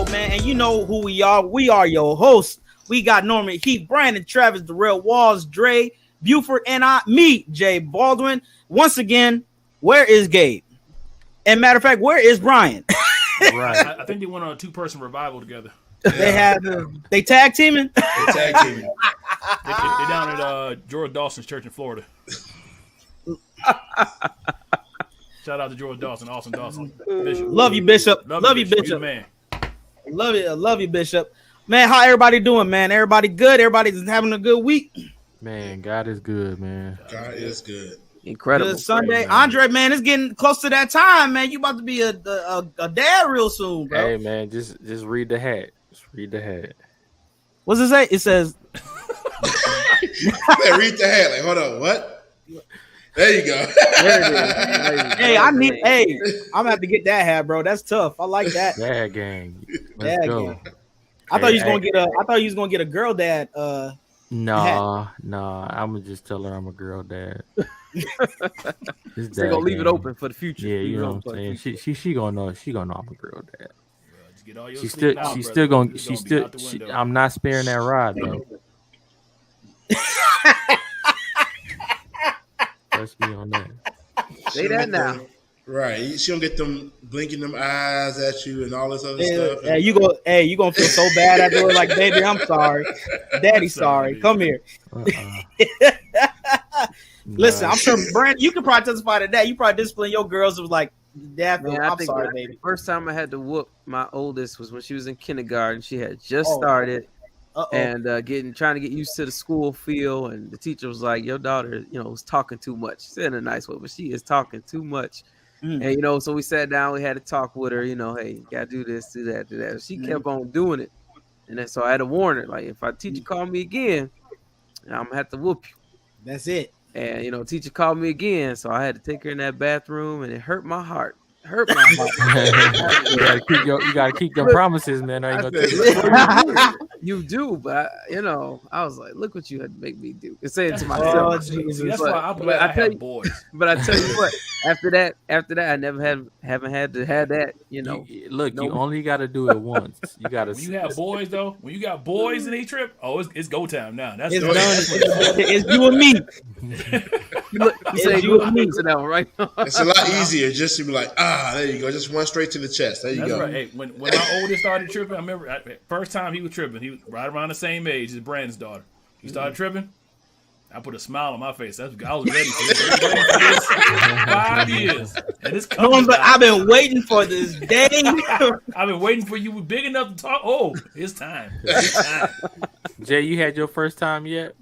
episode, man. And you know who we are. We are your hosts. We got Norman Heath, Brandon Travis, Darrell Walls, Dre, Buford, and me, Jay Baldwin. Once again, where is Gabe? And matter of fact, where is Brian? Right. I think they went on a 2-person revival together. They tag teaming? They tag teaming. They're down at George Dawson's church in Florida. Shout out to George Dawson, Austin Dawson. Bishop. Love you, Bishop. Love you, Bishop. Man. Love you, Bishop. Man, how everybody doing, man? Everybody good? Everybody's having a good week? Man, God is good, man. God is good. Incredible. Good Sunday. Andre, man, it's getting close to that time, man. You about to be a dad real soon, bro. Hey, man, just read the hat. Just read the hat. What's it say? It says... Hey, read the hat. Like, hold on, what? There you go. Hey, I'm gonna have to get that hat, bro. That's tough. I like that. Dad gang. Dad Let's go. gang. I thought you was gonna get a girl dad. Nah. I'm gonna just tell her I'm a girl dad. They're gonna leave it open for the future. Yeah, you know what I'm saying. She gonna know. She gonna know I'm a girl dad. Get all your She's sleep still now, gonna. brother. I'm not sparing that ride though. Trust me on that. Say that now. Right. She don't get them blinking them eyes at you and all this other stuff. Yeah, you gonna feel so bad after it. Like, baby, I'm sorry. Daddy, sorry. Come here. Listen, I'm sure, Brandon, you can probably testify to that. You probably discipline your girls. It was like, Dad, I'm sorry, baby. The first time I had to whoop my oldest was when she was in kindergarten. She had just started. And trying to get used to the school feel, and the teacher was like, "Your daughter, was talking too much." She said in a nice way, but she is talking too much. And so we sat down, we had to talk with her. Hey, you gotta do this, do that, do that. She kept on doing it, and then so I had to warn her, like, if our teacher called me again, I'm gonna have to whoop you. That's it. And teacher called me again, so I had to take her in that bathroom, and it hurt my heart. You gotta keep your promises, man. You do, but I was like, look what you had to make me do. And saying to myself, oh, Jesus. That's why I'm glad I have boys. But I tell you what, after that, I never haven't had to have that. Look, you only got to do it once. You got to. When you have boys, though, when you got boys in a trip, it's go time now. That's it's done. It's you and me. You say you and me to that one, right? It's a lot easier just to be like, there you go, just one straight to the chest. There you go. Right. Hey, when my oldest started tripping, I remember first time he was tripping. He was right around the same age as Brandon's daughter. He started tripping. I put a smile on my face. I was ready for this. 5 years, and it's coming. I've been waiting for this day. I've been waiting for you. We're big enough to talk. Oh, it's time. Jay, you had your first time yet?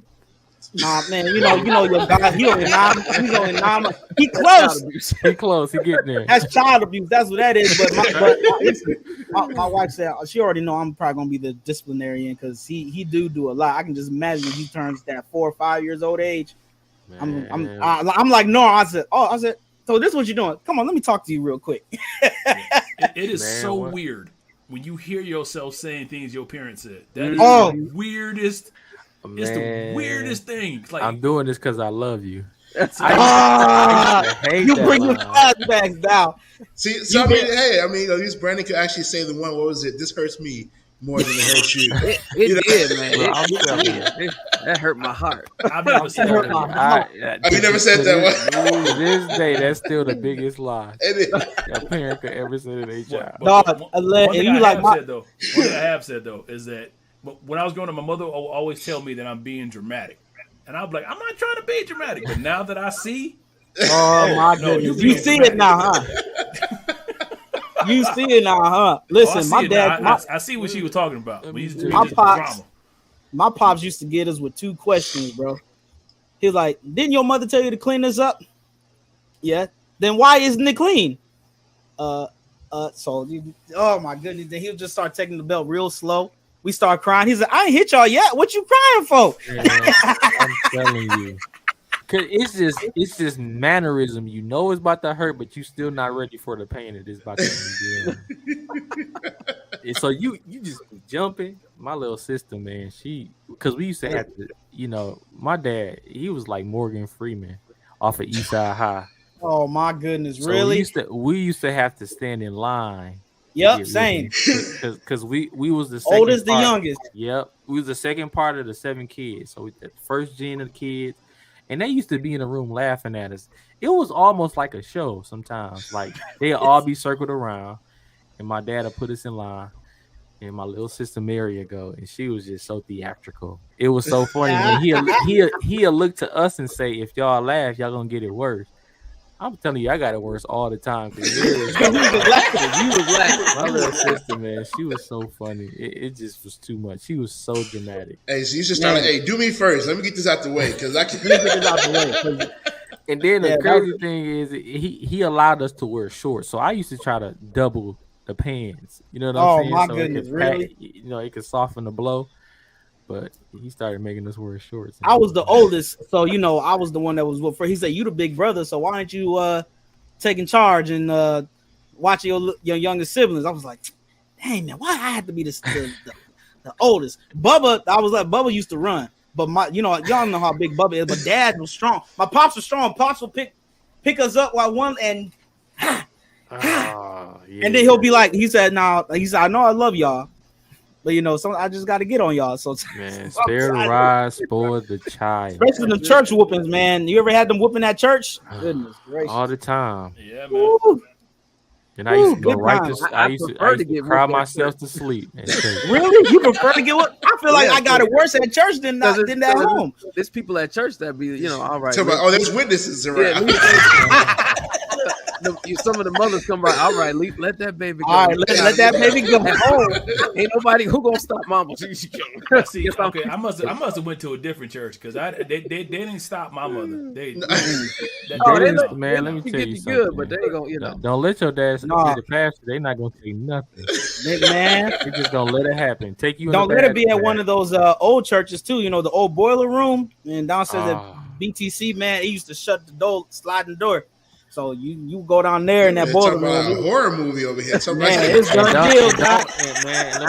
Nah, man, you know your guy. He only 9. He close. He close. He getting there. That's child abuse. That's what that is. But my wife said she already know I'm probably gonna be the disciplinarian because he do a lot. I can just imagine when he turns that 4 or 5 years old age. Man. I'm like, no. I said, so this is what you're doing. Come on, let me talk to you real quick. It is weird when you hear yourself saying things your parents said. That is the weirdest. It's the weirdest thing. Like, I'm doing this because I love you. You bring your flashbacks down. See, so I mean, at least Brandon could actually say the one. What was it? This hurts me more than it hurts you. It did, man. That hurt my heart. I've never said that. You never said that one. To this day, that's still the biggest lie a parent could ever say to their child. One thing I have said though is that when I was growing up, my mother would always tell me that I'm being dramatic. And I'm like, I'm not trying to be dramatic. But now that I see. Oh, my goodness. You see it now, huh? You see it now, huh? Listen, my dad. I see what she was talking about. My pops used to get us with 2 questions, bro. He was like, didn't your mother tell you to clean this up? Yeah. Then why isn't it clean? Oh, my goodness. Then he'll just start taking the belt real slow. We start crying. He's like, I ain't hit y'all yet. What you crying for? Yeah, I'm telling you. Cause it's just mannerism. You know it's about to hurt, but you still not ready for the pain that it's about to be. So you just be jumping. My little sister, man, because we used to have to, my dad, he was like Morgan Freeman off of Eastside High. Oh my goodness, so really? We used to have to stand in line Yep, same. Because we was the second Oldest, the part. youngest. Yep, we was the second part of the 7 kids. So the first gen of the kids, and they used to be in the room laughing at us. It was almost like a show sometimes. Like they'd all be circled around, and my dad would put us in line, and my little sister Mary would go, and she was just so theatrical. It was so funny. And he'll look to us and say, "If y'all laugh, y'all gonna get it worse." I'm telling you, I got it worse all the time. You was laughing. My little sister, man, she was so funny. It just was too much. She was so dramatic. Hey, so you should start. Hey, do me first. Let me get this out the way because I can Get this out the way. And then the crazy thing is, he allowed us to wear shorts. So I used to try to double the pants. You know what I'm saying? My so goodness, really? It could soften the blow. But he started making us wear shorts. I was the oldest, so I was the one that was with. He said, "You the big brother, so why aren't you taking charge and watching your youngest siblings?" I was like, "Dang man, why I had to be the oldest?" Bubba used to run, but y'all know how big Bubba is. But Dad was strong. My pops was strong. Pops would pick us up while one and and then he'll be like, he said, "I know I love y'all." But I just got to get on y'all. So man, spare the rod, spoil the child. Especially the church whoopings, man. You ever had them whooping at church? Goodness gracious. All the time. Yeah, man. Woo. And I used to go right times. to. I used to cry myself to sleep. Really? You prefer to get what? I feel like I got it worse at church than at home. There's people at church that be, all right. There's witnesses around. Some of the mothers come by. All right, let that baby go. All right, let that baby go. Ain't nobody who gonna stop mama. See, okay, I must have went to a different church because they didn't stop my mother. Man, let me tell you something. Good, but they gonna don't let your dad say the pastor. They not gonna say nothing. Man, they just gonna let it happen. Take you. Don't let it be at one of those old churches too. The old boiler room and downstairs at BTC. Man, it used to shut the door, sliding door. So you go down there in that boiler room. A horror movie over here. Man, it's done deal, man.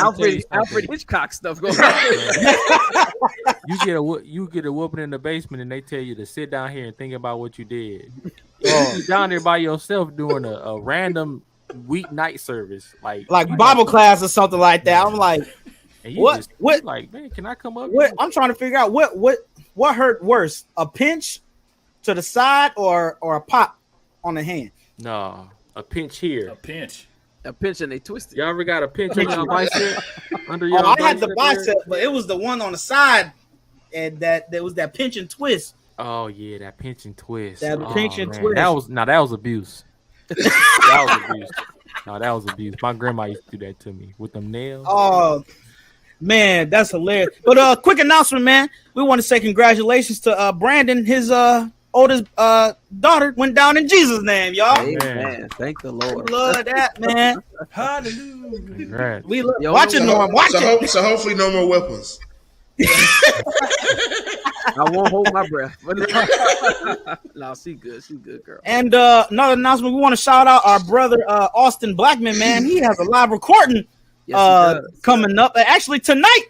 Alfred Hitchcock stuff going on. You get a whooping in the basement, and they tell you to sit down here and think about what you did. You're down there by yourself doing a random weeknight service, like Bible class or something like that. I'm like, what? Like, man, can I come up? I'm trying to figure out what hurt worse, a pinch to the side or a pop on the hand? No, a pinch here. A pinch and they twisted. Y'all ever got a pinch on your bicep? Under your I had the bicep, but it was the one on the side, and there was that pinch and twist. Oh yeah, that pinch and twist. That pinch and twist. That was abuse. That was abuse. No, that was abuse. My grandma used to do that to me with them nails. Oh man, that's hilarious. But quick announcement, man. We want to say congratulations to Brandon. His oldest daughter went down in Jesus' name, y'all. Amen. Thank the Lord. Love that, man. Hallelujah. Right. We watch it, Norm. Watch it. So hopefully no more weapons. I won't hold my breath. No, she good girl. And another announcement, we want to shout out our brother Austin Blackman, man. He has a live recording coming up. Actually tonight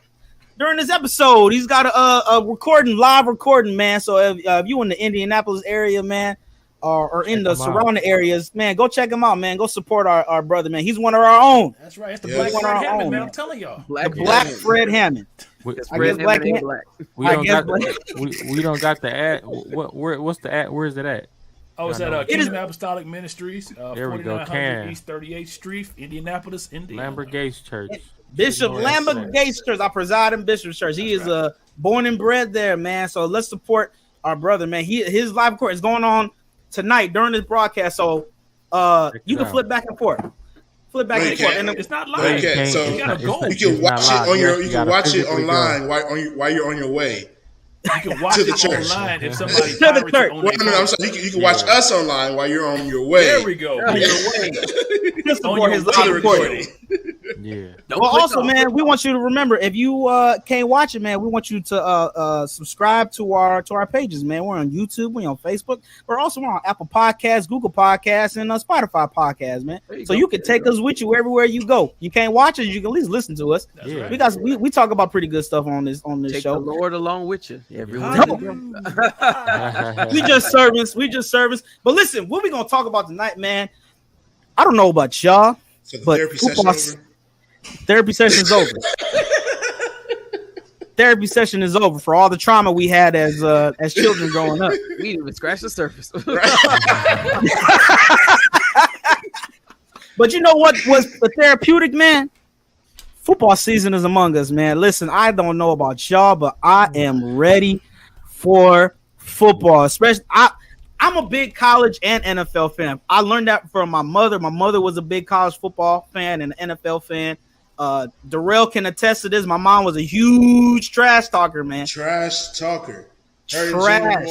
during this episode, he's got a live recording, man. So if you in the Indianapolis area, man, or in the surrounding areas, man, go check him out, man. Go support our brother, man. He's one of our own. That's right. It's the Black Fred Hammond, man. I'm telling y'all. Black Fred Hammond. We don't got the ad. What's the ad? Where is it at? Oh, it's at Kingdom Apostolic Ministries, there we go. 4900 East 38th Street, Indianapolis, Indiana. Lambert Gates Church. Bishop Lambert Gates Church. I preside in Bishop's Church. He is born and bred there, man. So let's support our brother, man. His live recording is going on tonight during this broadcast. So you can flip back and forth. And it's not live. Okay, so you can watch it on you can watch it online while you're on your way. You can watch it online if somebody to the church. I'm sorry. You can watch us online while you're on your way. There we go. On his live recording. Yeah. Well, also, man, we want you to remember, if you can't watch it, man, we want you to subscribe to our pages, man. We're on YouTube, we're on Facebook, we're on Apple Podcasts, Google Podcasts, and Spotify Podcasts, man. So you can take us with you everywhere you go. You can't watch us, you can at least listen to us. Yeah. Because we talk about pretty good stuff on this take show. The Lord along with you. Everyone. We just servants. But listen, what we gonna talk about tonight, man? I don't know about y'all, So the But therapy session football- over? Therapy session's over. Therapy session is over for all the trauma we had as children growing up. We didn't even scratch the surface. But you know what was the therapeutic, man? Football season is among us, man. Listen, I don't know about y'all, but I am ready for football. Especially, I'm a big college and NFL fan. I learned that from my mother. My mother was a big college football fan and an NFL fan. Darrell can attest to this. My mom was a huge trash talker, man. Trash talker. Trash.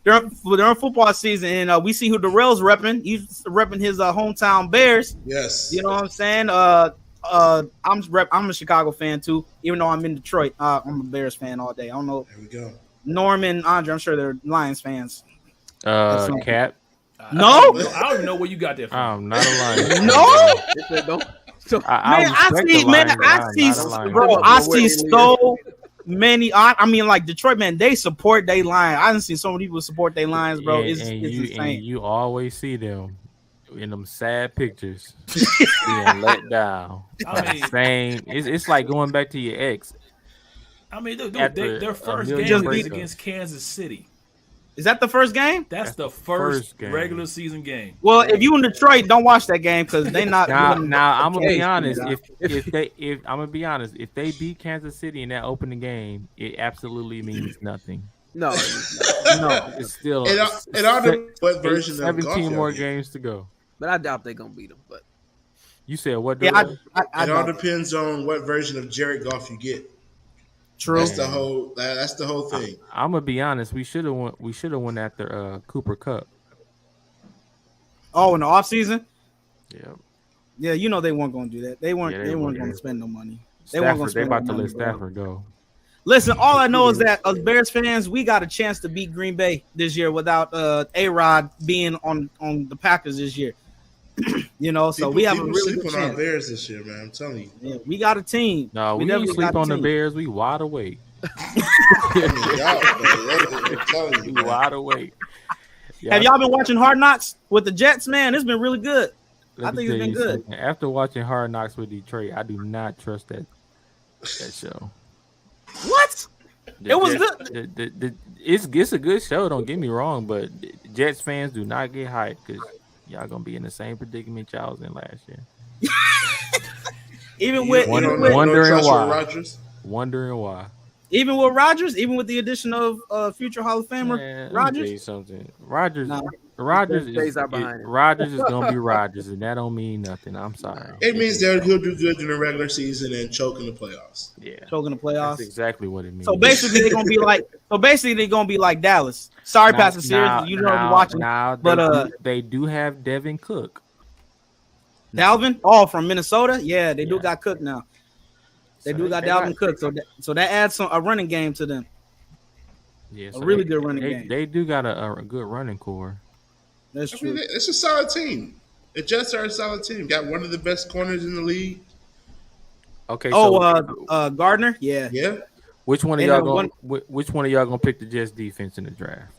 during football season, and we see who Darrell's repping. He's repping his hometown Bears. Yes. You know what I'm saying? I'm a Chicago fan too, even though I'm in Detroit. I'm a Bears fan all day. I don't know. There we go. Norman, Andre, I'm sure they're Lions fans. Cap. No, I don't even know where you got that from. I'm not a Lion. no. I see so many. I mean, like Detroit, man, they support their Lions. I didn't see so many people support their Lions, bro. It's insane. And you always see them in them sad pictures being let down. I mean, Same. It's like going back to your ex. I mean, dude, After their a first million game was breakups. against Kansas City. Is that the first game? That's the the first first game. regular season game. Well, if you in Detroit, don't watch that game because they not. Now I'm gonna be honest. Now. If I'm gonna be honest, if they beat Kansas City in that opening game, it absolutely means nothing. No, It's still It all depends what version of golf 17 y'all more get. games to go. but I doubt they're gonna beat them. But You said what? Yeah, Darrell? I It all don't. depends on what version of Jared Goff you get. True. That's the whole. That's the whole thing. I'm gonna be honest. We should have won after Cooper Cup. Oh, in the off season. Yeah. Yeah, you know they weren't going to do that. They weren't. Yeah, they they weren't weren't. going to spend no money. They weren't going Stafford, to they spend. about to no let money, bro. Stafford go. Listen, all I know is that as Bears fans, we got a chance to beat Green Bay this year without A-Rod being on the Packers this year. You know, so we have a really good sleep on our chance. Bears this year, man. I'm telling you. Yeah, we got a team. No, we definitely didn't sleep got a on the team. Bears. We wide awake. I'm telling you, We man. wide awake. Have y'all been watching Hard Knocks with the Jets? Man, it's been really good. Let I me think it's tell been you good. something. After watching Hard Knocks with Detroit, I do not trust that show. What? It was good. It's a good show. Don't get me wrong, but Jets fans do not get hyped because y'all gonna be in the same predicament y'all was in last year. Even with You don't Wondering trust why. Rodgers? Wondering why. even with Rodgers, even with the addition of future Hall of Famer Man, let me tell you Rodgers. something. Rodgers Nah. Rodgers Stays is out behind him. Rodgers is gonna be Rodgers, and that don't mean nothing. I'm sorry. It means that he'll do good in the regular season and choke in the playoffs. Yeah, Choking the playoffs. that's exactly what it means. So basically, they're gonna be like Dallas. Sorry, Pastor Sears, you know you're watching. Now, but, they do have Devin Cook. Dalvin, from Minnesota. Yeah, they do Yeah. got Cook now. They So do got they Dalvin Cook, so that adds a running game to them. Yeah, a really good running they, game. They do got a good running core. That's I true. mean, it's a solid team. The Jets are a solid team. Got one of the best corners in the league. Okay, Gardner. Yeah. Yeah. which one of and y'all then going? Which one of y'all gonna pick the Jets defense in the draft?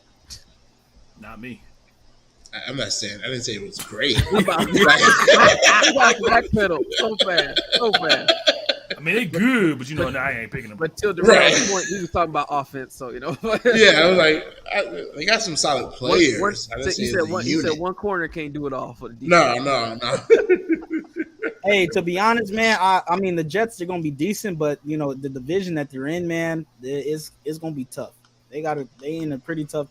Not me. I'm not saying. I didn't say it was great. Backpedal so fast. I mean, they good, but I ain't picking them. But till the Right. point, he was talking about offense, so Yeah, I was like, they got some solid players. I didn't say you it's a unit. said one corner can't do it all for the defense. No. Hey, to be honest, man, I mean the Jets are gonna be decent, but the division that they're in, man, it's gonna be tough. They in a pretty tough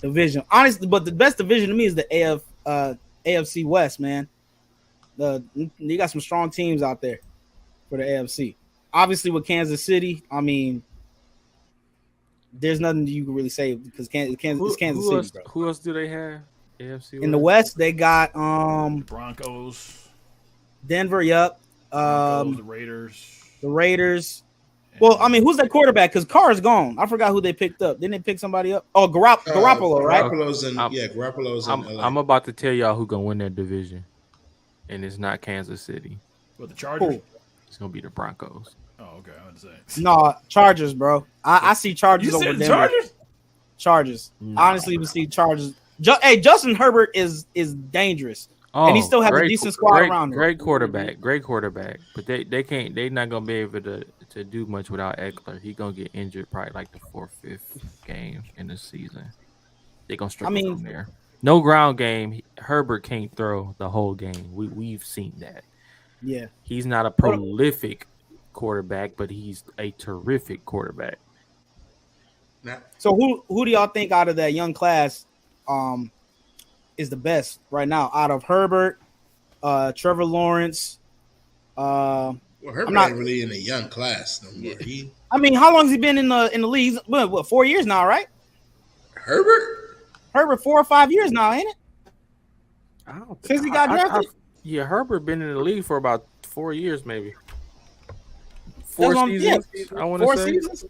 division, honestly. But the best division to me is the AFC West, man. You got some strong teams out there for the AFC. Obviously, with Kansas City, I mean, there's nothing you can really say because it's Kansas City, bro. Who else do they have? AFC In the West, they got Broncos, Denver. Yep. the Raiders. The Raiders. Well, I mean, who's that quarterback? Because Carr's gone. I forgot who they picked up. Didn't they pick somebody up? Oh, Garoppolo, right? Garoppolo's in LA. I'm about to tell y'all who gonna win that division, and it's not Kansas City. What, the Chargers? Who? It's gonna be the Broncos. Oh, okay. I was say. No, Chargers, bro. I see Chargers You over said the Denver. Chargers? Chargers. No. Honestly, we see Chargers. Hey, Justin Herbert is dangerous. And he still has a decent squad around him. Great quarterback. But they can't. They're not gonna be able to do much without Eckler. He's gonna get injured probably like the 4th, 5th game in the season. They're gonna struggle from there. No ground game. Herbert can't throw the whole game. We've seen that. Yeah. He's not a prolific quarterback, but he's a terrific quarterback. So who do y'all think out of that young class is the best right now? Out of Herbert, Trevor Lawrence. Herbert ain't really in a young class no more. I mean, how long has he been in the league? What 4 years now, right? Herbert 4 or 5 years now, ain't it? I don't Since he got drafted. Yeah, Herbert been in the league for about 4 years, maybe. 4 seasons. I want to say. 4 seasons.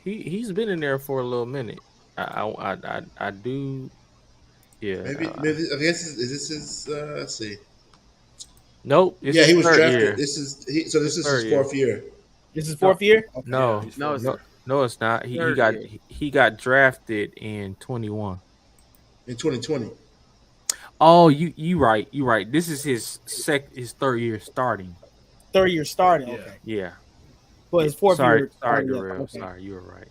He's been in there for a little minute. I do. Yeah. Maybe I guess is this his? Let's see. Nope. He was drafted. Year. This is his 4th year. This is 4th year. Okay. No, it's not. He got drafted in 21. In 2020. Oh, you right. This is his 3rd year starting. 3rd year starting. Yeah. Okay. Yeah. But his 4th year. Sorry, Darrell. Okay. Sorry, you were right.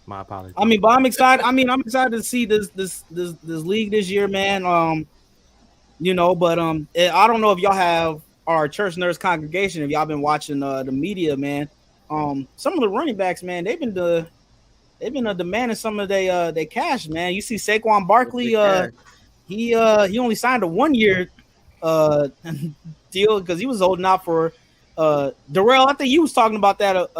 My apologies. I mean, but I'm excited. I'm excited to see this league this year, man. I don't know if y'all have our Church Nerds congregation. If y'all been watching the media, man. Some of the running backs, man, they've been demanding some of their cash, man. You see Saquon Barkley, he only signed a 1-year deal because he was holding out for Darrell. I think you was talking about that.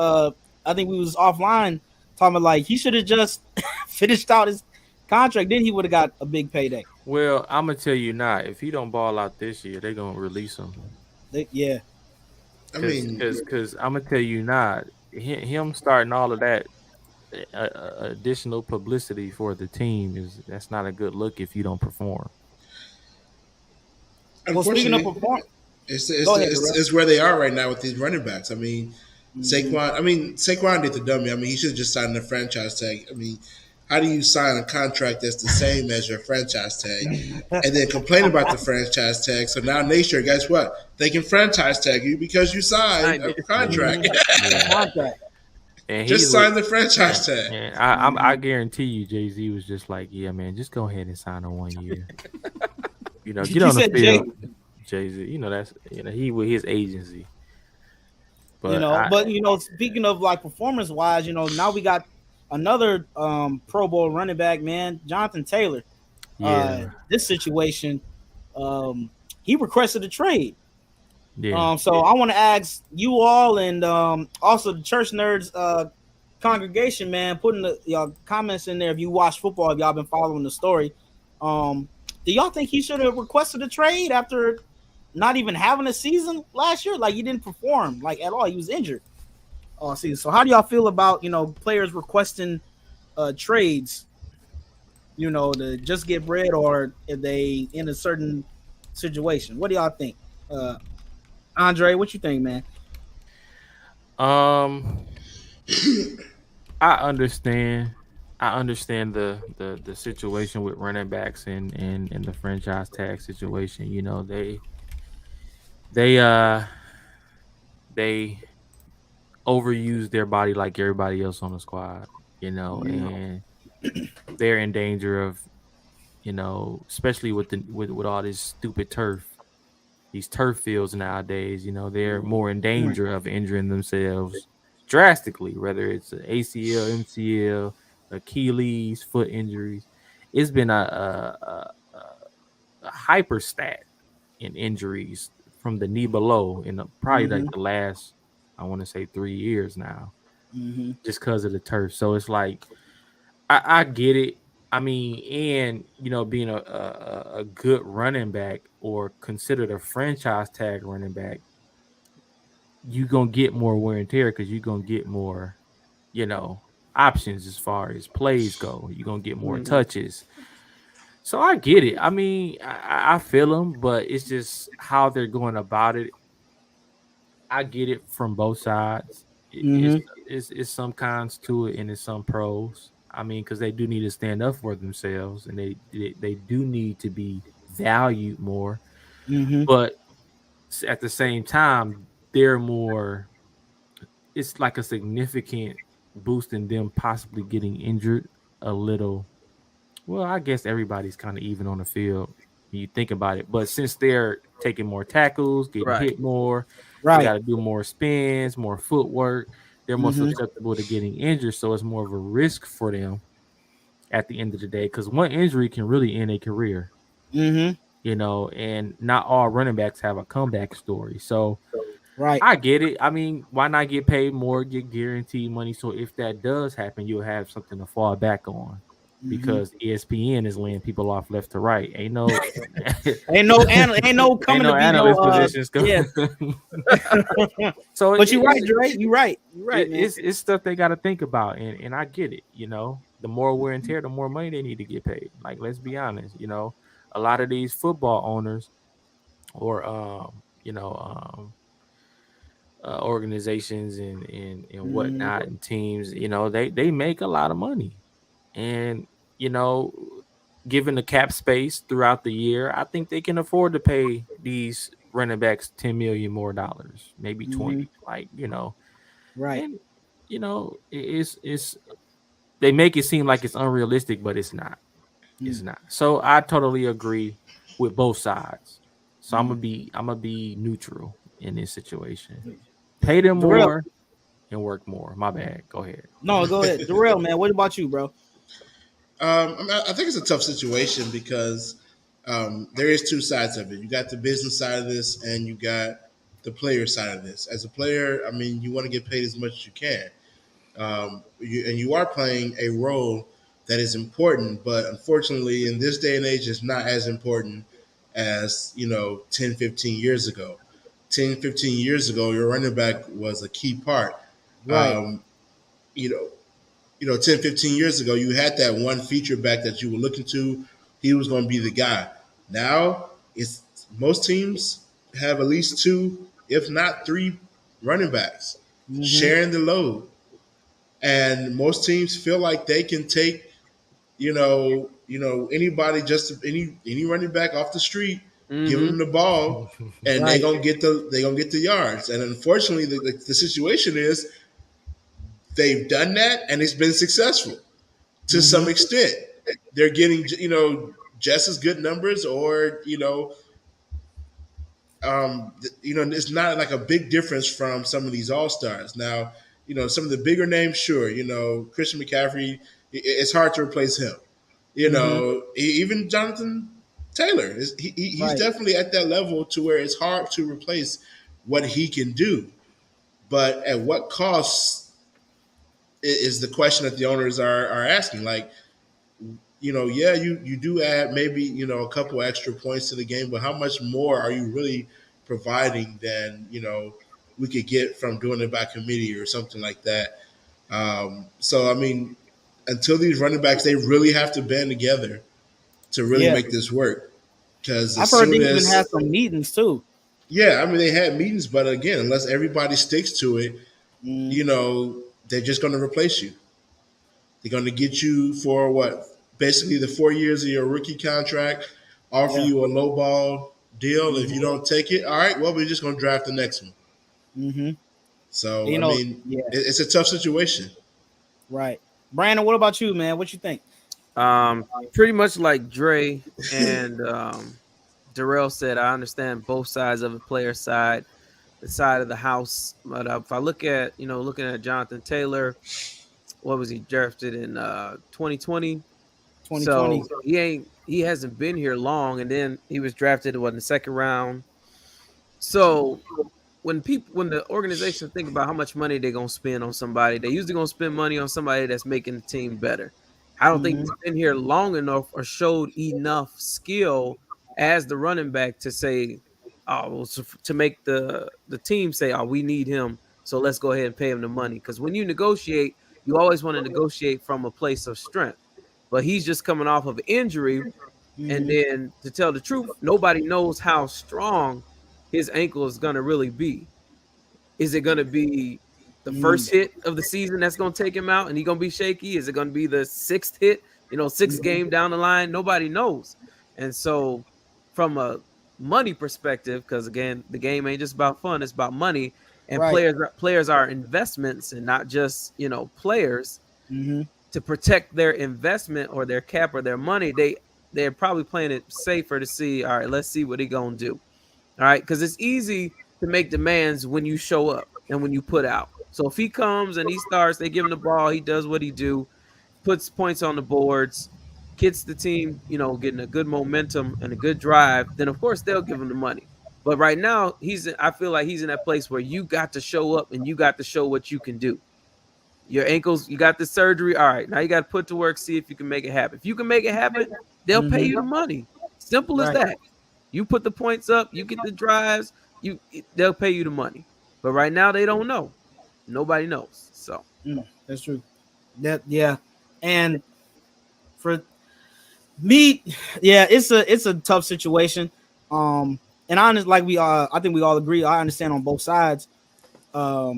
I think we was offline talking about like he should have just finished out his contract. Then he would have got a big payday. Well, I'm gonna tell you now, if he don't ball out this year, they're gonna release him. Yeah. I mean, because I'm gonna tell you now, him starting all of that additional publicity for the team that's not a good look if you don't perform. Well, speaking of perform, it's where they are right now with these running backs. I mean, Saquon did the dummy. I mean, he should have just signed the franchise tag. I mean, how do you sign a contract that's the same as your franchise tag and then complain about the franchise tag? So now Nation, guess what? They can franchise tag you because you signed a contract. And just sign the franchise tag. And I guarantee you, Jay-Z was just like, yeah, man, just go ahead and sign a 1 year. Get on the field. Jay-Z, that's he with his agency. But speaking of like performance wise, now we got another Pro Bowl running back, man, Jonathan Taylor. Yeah. This situation, he requested a trade. Yeah. So I want to ask you all and also the Church Nerds congregation, man, putting y'all comments in there if you watch football, if y'all been following the story. Do y'all think he should have requested a trade after not even having a season last year? Like he didn't perform like at all. He was injured all season. So how do y'all feel about players requesting trades? To just get bread, or if they in a certain situation. What do y'all think? Andre, what you think, man? I understand the situation with running backs and the franchise tag situation. They overuse their body like everybody else on the squad, and they're in danger of, especially with all this stupid turf. These turf fields nowadays, they're more in danger of injuring themselves drastically, whether it's an ACL, MCL, Achilles, foot injuries. It's been a hyper stat in injuries from the knee below in probably like the last, I want to say 3 years now, just because of the turf. So it's like, I get it. I mean, and being a good running back or considered a franchise tag running back, you're gonna get more wear and tear because you're gonna get more, options as far as plays go. You're gonna get more touches. So I get it. I mean, I feel them, but it's just how they're going about it. I get it from both sides. It's some cons to it and it's some pros. I mean, because they do need to stand up for themselves, and they do need to be valued more. Mm-hmm. But at the same time, they're more. It's like a significant boost in them possibly getting injured a little. Well, I guess everybody's kind of even on the field. When you think about it, but since they're taking more tackles, getting Right. hit more, they Right. got to do more spins, more footwork. They're more Mhm. susceptible to getting injured, so it's more of a risk for them at the end of the day. Because one injury can really end a career, Mm-hmm. you know, and not all running backs have a comeback story. So Right. I get it. I mean, why not get paid more, get guaranteed money? So if that does happen, you'll have something to fall back on. Mhm. Because ESPN is laying people off left to right. Ain't no Ain't no coming to be analyst no positions coming. yeah. So But you're right, Dre. You're right. You're right, man. it's stuff they got to think about, and I get it. You know, the more wear and tear, the more money they need to get paid. Like, let's be honest. You know, a lot of these football owners or organizations and whatnot and teams, you know, they make a lot of money, and you know, given the cap space throughout the year, I think they can afford to pay these running backs $10 million more dollars, maybe 20. Like, you know, Right. and you know, it's they make it seem like it's unrealistic, but it's not. It's not. So I totally agree with both sides. So I'm gonna be neutral in this situation. Pay them Darrell. more and work more. My bad. Go ahead. No, go ahead. Darrell, man. What about you, bro? I think it's a tough situation because there is two sides of it. You got the business side of this, and you got the player side of this. As a player, I mean, you want to get paid as much as you can, and you are playing a role that is important. But unfortunately, in this day and age, it's not as important as 10, 15 years ago. 10, 15 years ago, your running back was a key part. Right. You know, 10, 15 years ago, you had that one feature back that you were looking to. He was going to be the guy. Now, it's most teams have at least two, if not three, running backs sharing the load. And most teams feel like they can take, anybody, just any running back off the street, give them the ball, and Right. they're gonna get the yards. And unfortunately, the situation is they've done that, and it's been successful to some extent. They're getting, just as good numbers, or it's not like a big difference from some of these all stars. Now, some of the bigger names, sure, Christian McCaffrey, it's hard to replace him. Even Jonathan Taylor, he's Right. definitely at that level to where it's hard to replace what he can do. But at what cost is the question that the owners are asking. Like, yeah, you do add maybe, a couple extra points to the game, but how much more are you really providing than, we could get from doing it by committee or something like that? So, I mean, until these running backs, they really have to band together to really make this work. Because I've heard they even have some meetings too. Yeah, I mean, they had meetings, but again, unless everybody sticks to it, they're just going to replace you. They're going to get you for what? Basically, the 4 years of your rookie contract, offer you a lowball deal. If you don't take it, all right, well, we're just going to draft the next one. So, it's a tough situation. Right. Brandon, what about you, man? What you think? Pretty much like Dre and Darrell said, I understand both sides of the player side, the side of the house. But if I look at, looking at Jonathan Taylor, what was he drafted in 2020? 2020. So he hasn't been here long, and then he was drafted in the second round. So when the organization think about how much money they're gonna spend on somebody, they usually gonna spend money on somebody that's making the team better. I don't think he's been here long enough or showed enough skill as the running back to say, to make the team say, we need him, so let's go ahead and pay him the money. Because when you negotiate, you always want to negotiate from a place of strength. But he's just coming off of an injury, and then to tell the truth, nobody knows how strong his ankle is going to really be. Is it going to be the first hit of the season that's going to take him out and he's going to be shaky? Is it going to be the sixth hit, sixth game down the line? Nobody knows. And so from a money perspective, because again, the game ain't just about fun, it's about money. And players are investments and not just, players. To protect their investment or their cap or their money, they're probably playing it safer to see, all right, let's see what he's going to do. All right, because it's easy to make demands when you show up and when you put out. So if he comes and he starts, they give him the ball, he does what he do, puts points on the boards, gets the team, getting a good momentum and a good drive, then of course they'll give him the money. But right now, I feel like he's in that place where you got to show up and you got to show what you can do. Your ankles, you got the surgery. All right, now you got to put to work, see if you can make it happen. If you can make it happen, they'll pay you the money. Simple as that. You put the points up, you get the drives, they'll pay you the money. But right now, they don't know. Nobody knows. So that's true. And for me, it's a tough situation. And honestly, I think we all agree. I understand on both sides. A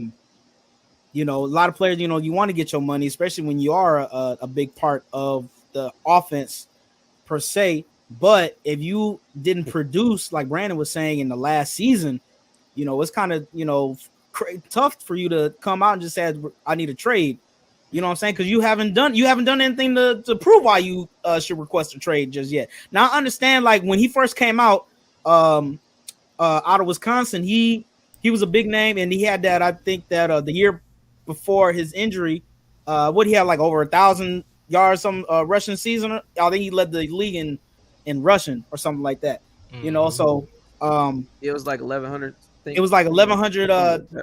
lot of players, you want to get your money, especially when you are a big part of the offense per se. But if you didn't produce, like Brandon was saying in the last season, it's kind of, tough for you to come out and just say, I need a trade. You know what I'm saying? Because you haven't done anything to prove why you should request a trade just yet. Now, I understand, like, when he first came out of Wisconsin, he was a big name, and he had that, I think that the year before his injury, he had like over 1,000 yards, some rushing season. I think he led the league in rushing or something like that. So it was like 1,100. It was like 1,100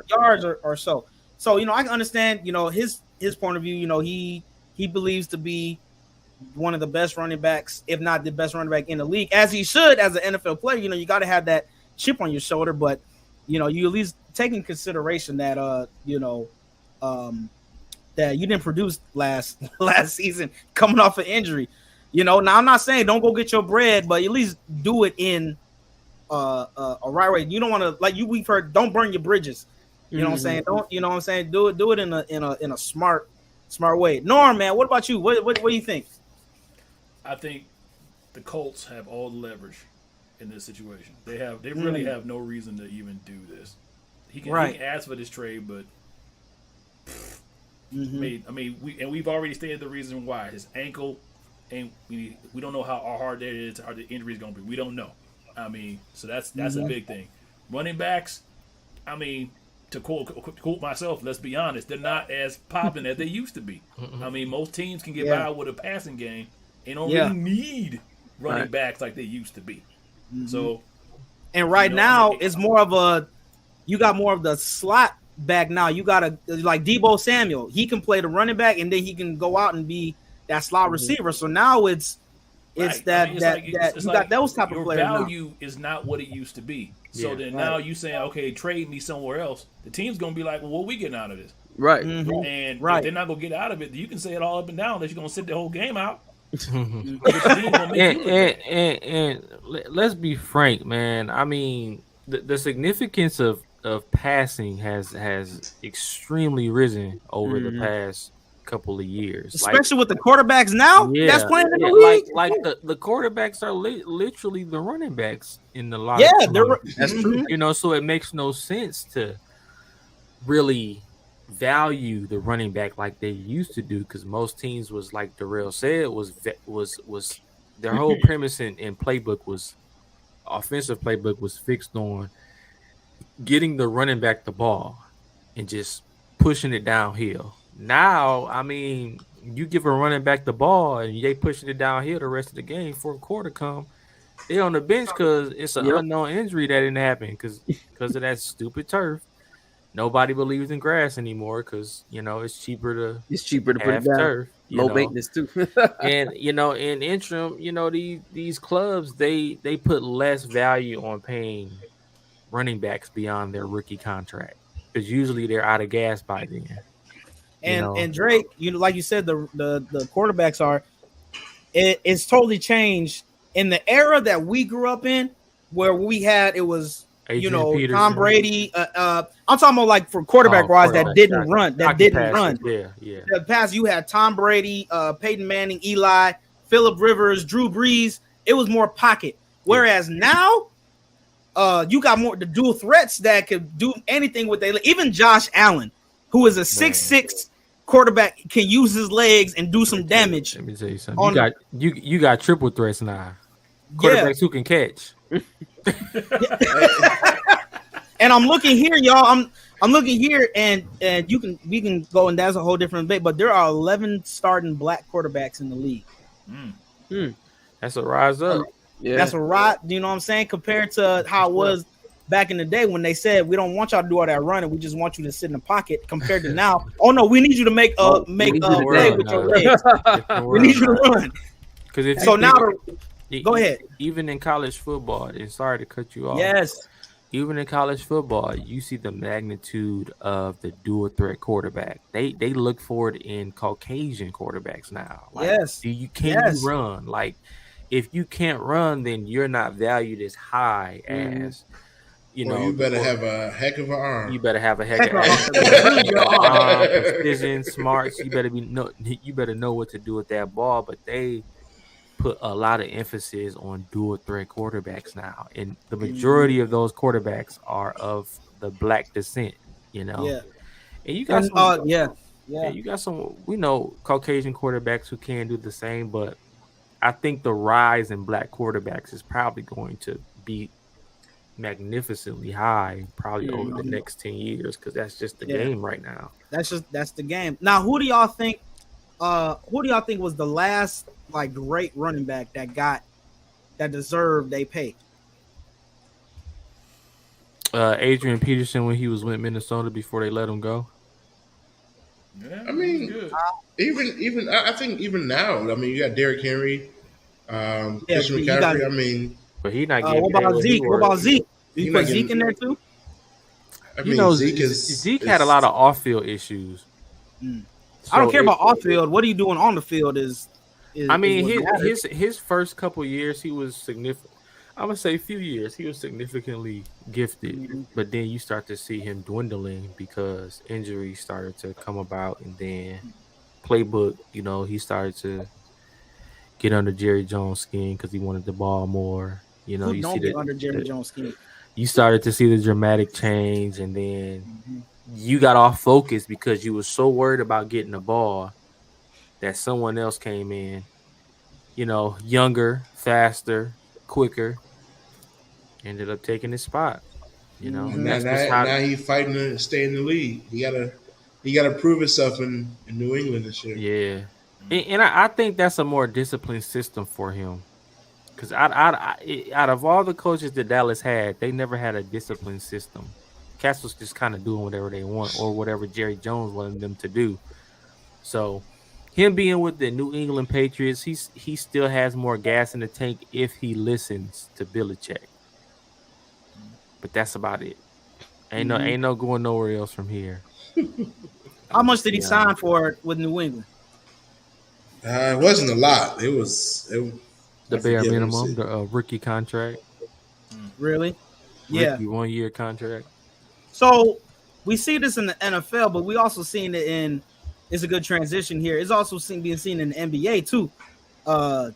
yards or so. So I can understand his point of view. He believes to be one of the best running backs, if not the best running back in the league, as he should as an NFL player. You got to have that chip on your shoulder, but you at least take in consideration that that you didn't produce last season coming off an injury. Now I'm not saying don't go get your bread, but at least do it in a right way. You don't want to, like we've heard, don't burn your bridges. You know what I'm saying? Don't, what I'm saying? Do it in a smart way. Norm, man, what about you? What do you think? I think the Colts have all the leverage in this situation. They really have no reason to even do this. He can ask for this trade, but we've already stated the reason why. His ankle, and we don't know how hard that is, how the injury is going to be. We don't know. So that's a big thing. Running backs, to quote myself, let's be honest, they're not as popping as they used to be. Most teams can get by with a passing game and don't really need running backs like they used to be. So, and now it's more of you got more of the slot back now. You got like Deebo Samuel. He can play the running back and then he can go out and be that slot receiver. So now it's you got those type of players. Your value is not what it used to be. So now you saying, okay, trade me somewhere else. The team's gonna be like, well, what are we getting out of this? Right. And if they're not gonna get out of it, you can say it all up and down that you're gonna sit the whole game out. and let's be frank, man. The significance of passing has extremely risen over the past couple of years, especially with the quarterbacks now that's playing in the league. Like the quarterbacks are literally the running backs in the lot. That's true. So it makes no sense to really value the running back like they used to do, because most teams was, like Darrell said, was their whole premise in playbook was offensive playbook was fixed on getting the running back the ball and just pushing it downhill. Now, you give a running back the ball and they pushing it downhill the rest of the game. Fourth quarter come, they on the bench because it's an unknown injury that didn't happen because of that stupid turf. Nobody believes in grass anymore because it's cheaper to put it down. Turf, low maintenance too. And in interim, these clubs they put less value on paying running backs beyond their rookie contract because usually they're out of gas by then. And Drake, like you said, the quarterbacks are. It's totally changed in the era that we grew up in, where it was Tom Brady. I'm talking about like for quarterback wise that didn't run. The pass you had Tom Brady, Peyton Manning, Eli, Phillip Rivers, Drew Brees. It was more pocket. Whereas now, you got more the dual threats that could do anything with even Josh Allen, who is a 6'6" quarterback, can use his legs and do some damage. Let me tell you something. You got triple threats now. Quarterbacks who can catch. And I'm looking here, y'all. I'm looking here, and we can go, and that's a whole different debate. But there are 11 starting black quarterbacks in the league. That's a rise up. That's a rise. You know what I'm saying? Compared to how it was back in the day when they said we don't want y'all to do all that running, we just want you to sit in the pocket. Compared to now, oh no, we need you to make play with your legs. We need you to run. Because go ahead. Even in college football, and sorry to cut you off. Yes. Even in college football, you see the magnitude of the dual threat quarterback. They look for it in Caucasian quarterbacks now. Like, yes. You run? Like, if you can't run, then you're not valued as high as you better have a heck of an arm. You better have a heck of an arm, precision, smarts. You better know what to do with that ball. But they put a lot of emphasis on dual threat quarterbacks now, and the majority of those quarterbacks are of the black descent. And you got you got some. We know Caucasian quarterbacks who can do the same, but I think the rise in black quarterbacks is probably going to be magnificently high, probably over the next 10 years, because that's just the game right now. That's the game. Now, who do y'all think was the last like great running back that deserved they pay? Adrian Peterson when he was with Minnesota before they let him go. Yeah, I mean, even I think even now, I mean, you got Derrick Henry, Christian McCaffrey. But he's not getting. What about Zeke? You put Zeke in there too? I mean, Zeke had a lot of off-field issues. So I don't care about off-field. What are you doing on the field is his first couple years he was significant. I'm gonna say a few years he was significantly gifted, but then you start to see him dwindling because injuries started to come about, and then playbook, he started to get under Jerry Jones' skin because he wanted the ball more. Under Jerry Jones' skin. You started to see the dramatic change, and then you got off focus because you were so worried about getting the ball that someone else came in, younger, faster, quicker, ended up taking his spot. Now he's fighting to stay in the league. He gotta prove himself in New England this year. Yeah, and I think that's a more disciplined system for him. Because out of all the coaches that Dallas had, they never had a disciplined system. Cats was just kind of doing whatever they want or whatever Jerry Jones wanted them to do. So him being with the New England Patriots, he still has more gas in the tank if he listens to Belichick. But that's about it. Ain't no going nowhere else from here. How much did he sign for with New England? It wasn't a lot. It was the bare minimum, the rookie contract. Really? Rookie 1 year contract. So we see this in the NFL, but we also seen it in. It's a good transition here. It's also being seen in the NBA too. I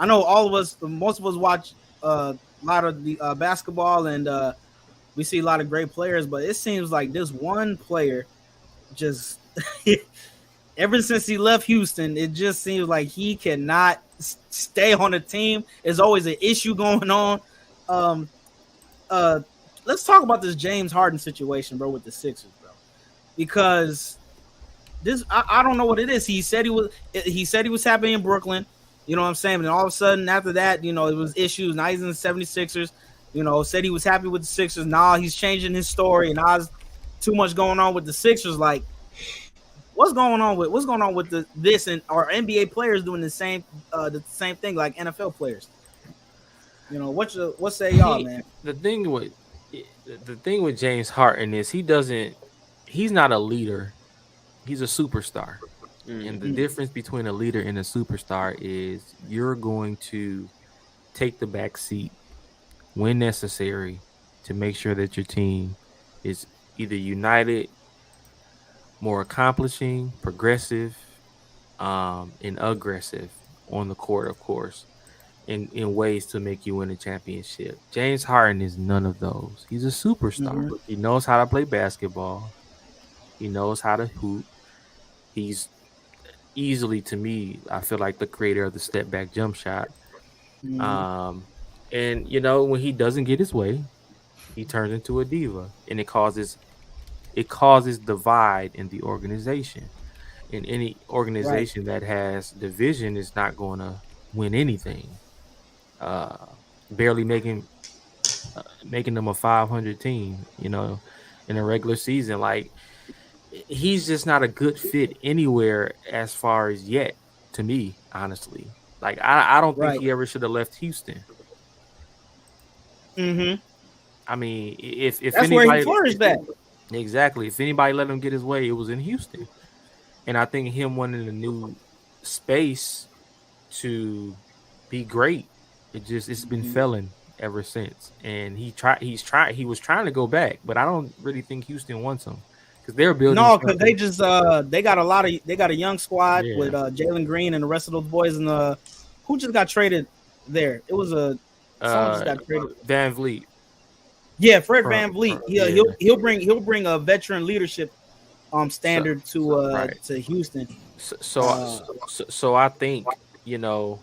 know most of us watch a lot of the basketball, and we see a lot of great players. But it seems like this one player just ever since he left Houston, it just seems like he cannot stay on the team. There's always an issue going on. Let's talk about this James Harden situation, bro, with the Sixers, bro, because this I don't know what it is. He said he was happy in Brooklyn, you know what I'm saying? And all of a sudden after that, it was issues. Now he's in the 76ers, said he was happy with the Sixers. Now he's changing his story, and now there's too much going on with the Sixers. Like, what's going on with this and our NBA players doing the same thing like NFL players? What say y'all, man? The thing with James Harden is he's not a leader. He's a superstar. And the difference between a leader and a superstar is you're going to take the back seat when necessary to make sure that your team is either united, more accomplishing, progressive, and aggressive on the court, of course, in ways to make you win a championship. James Harden is none of those. He's a superstar. He knows how to play basketball. He knows how to hoop. He's easily, to me, I feel like the creator of the step back jump shot. And you know, when he doesn't get his way, he turns into a diva, and it causes divide in the organization. In any organization that has division is not going to win anything. Barely making them a 500 team, you know, in a regular season. Like, he's just not a good fit anywhere as far as yet, to me, honestly. Like, I don't think he ever should have left Houston. I mean, if that's anybody, where he flourished at. Exactly. If anybody let him get his way, it was in Houston. And I think him wanting a new space to be great, it's been failing ever since. And he was trying to go back, but I don't really think Houston wants him because they're building. No, because they just they got a young squad with Jalen Green and the rest of those boys. And who just got traded there? It was someone just got traded. Van Vliet. Yeah, Fred Van Vliet. He'll bring a veteran leadership standard to Houston. So I think, you know,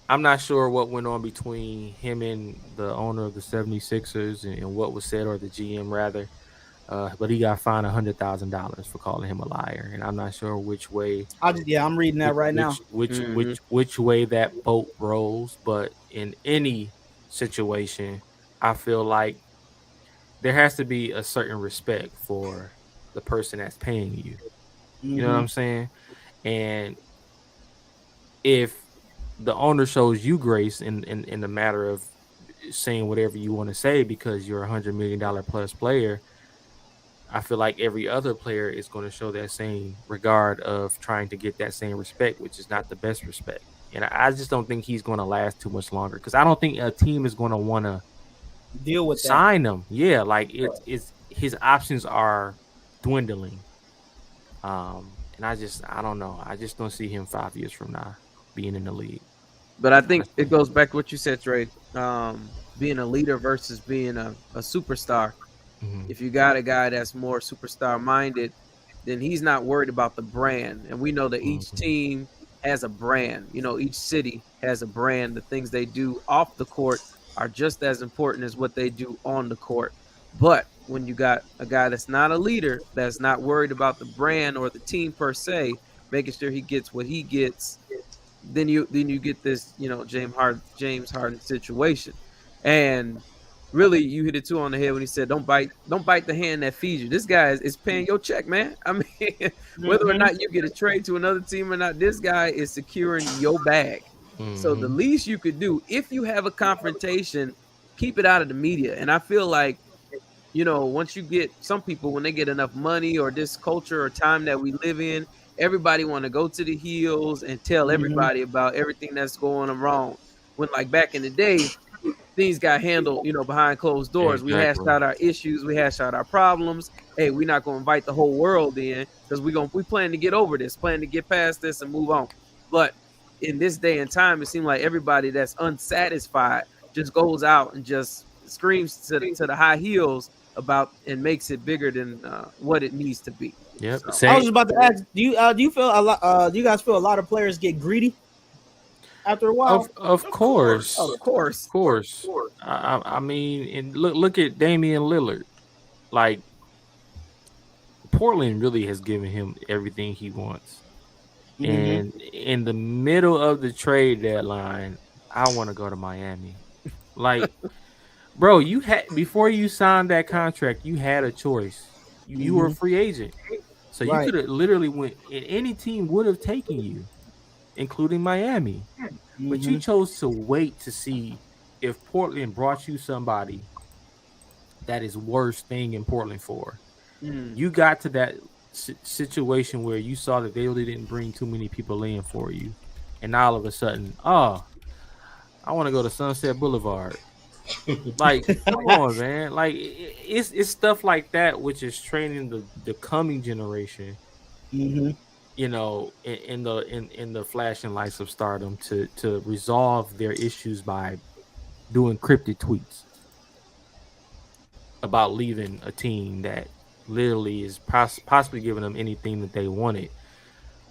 I'm not sure what went on between him and the owner of the 76ers and what was said, or the GM rather. But he got fined $100,000 for calling him a liar, and I'm not sure which way. I'm reading that right now. Which way that boat rolls, but in any situation, I feel like there has to be a certain respect for the person that's paying you. You know what I'm saying? And if the owner shows you grace in the matter of saying whatever you want to say because you're $100 million plus player, I feel like every other player is going to show that same regard of trying to get that same respect, which is not the best respect. And I just don't think he's going to last too much longer because I don't think a team is going to want to deal with sign him. Yeah, like it's his options are dwindling. And I don't know. I just don't see him 5 years from now being in the league. But I think it goes back to what you said, Trey. Being a leader versus being a superstar. If you got a guy that's more superstar minded, then he's not worried about the brand. And we know that each team has a brand. You know, each city has a brand. The things they do off the court are just as important as what they do on the court. But when you got a guy that's not a leader, that's not worried about the brand or the team per se, making sure he gets what he gets, then you get this, you know, James Harden situation. And really, you hit it too on the head when he said, "Don't bite the hand that feeds you." This guy is paying your check, man. I mean, whether or not you get a trade to another team or not, this guy is securing your bag. So the least you could do, if you have a confrontation, keep it out of the media. And I feel like, you know, once you get some people, when they get enough money or this culture or time that we live in, everybody want to go to the heels and tell everybody about everything that's going wrong. When, like, back in the day, things got handled, you know, behind closed doors. Exactly. We hashed out our issues. We hashed out our problems. Hey, we're not going to invite the whole world in because we plan to get over this, plan to get past this and move on. But in this day and time, it seems like everybody that's unsatisfied just goes out and just screams to the high heels about and makes it bigger than what it needs to be. Yep. So, I was about to ask, do you feel a lot? Do you guys feel a lot of players get greedy after a while? Of course. Of course. I mean, and look at Damian Lillard. Like, Portland really has given him everything he wants. And in the middle of the trade deadline, I want to go to Miami. Like, bro, you had before you signed that contract, you had a choice. You were a free agent, so you could have literally went. And any team would have taken you, including Miami. But you chose to wait to see if Portland brought you somebody that is worth staying in Portland for. You got to that situation where you saw that they really didn't bring too many people in for you, and all of a sudden, I want to go to Sunset Boulevard. Like, come on, man. Like, it's stuff like that which is training the coming generation. Mm-hmm. You know, in the flashing lights of stardom to resolve their issues by doing cryptic tweets about leaving a team that literally is possibly giving them anything that they wanted.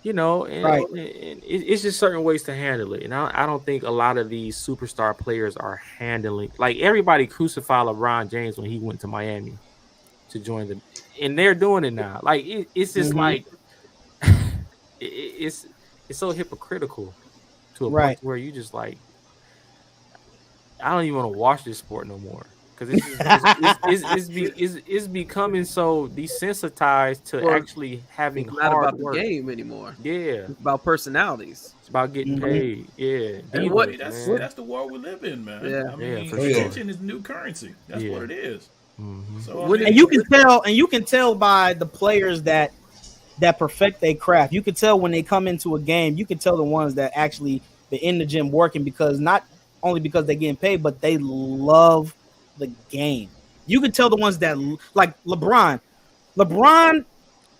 You know, and it's just certain ways to handle it. And I don't think a lot of these superstar players are handling, like, everybody crucified LeBron James when he went to Miami to join them, and they're doing it now. Like, it's just like it's so hypocritical to a point where you just like, I don't even want to watch this sport no more. Because it's becoming so desensitized to actually having it's not hard about work. The game anymore. Yeah, it's about personalities. It's about getting paid. Yeah, that's the world we live in, man. Yeah, I mean, for attention is new currency. That's what it is. Mm-hmm. So, and you can tell by the players that perfect their craft. You can tell when they come into a game. You can tell the ones that actually they're in the gym working, because not only because they're getting paid, but they love the game. You can tell the ones that, like LeBron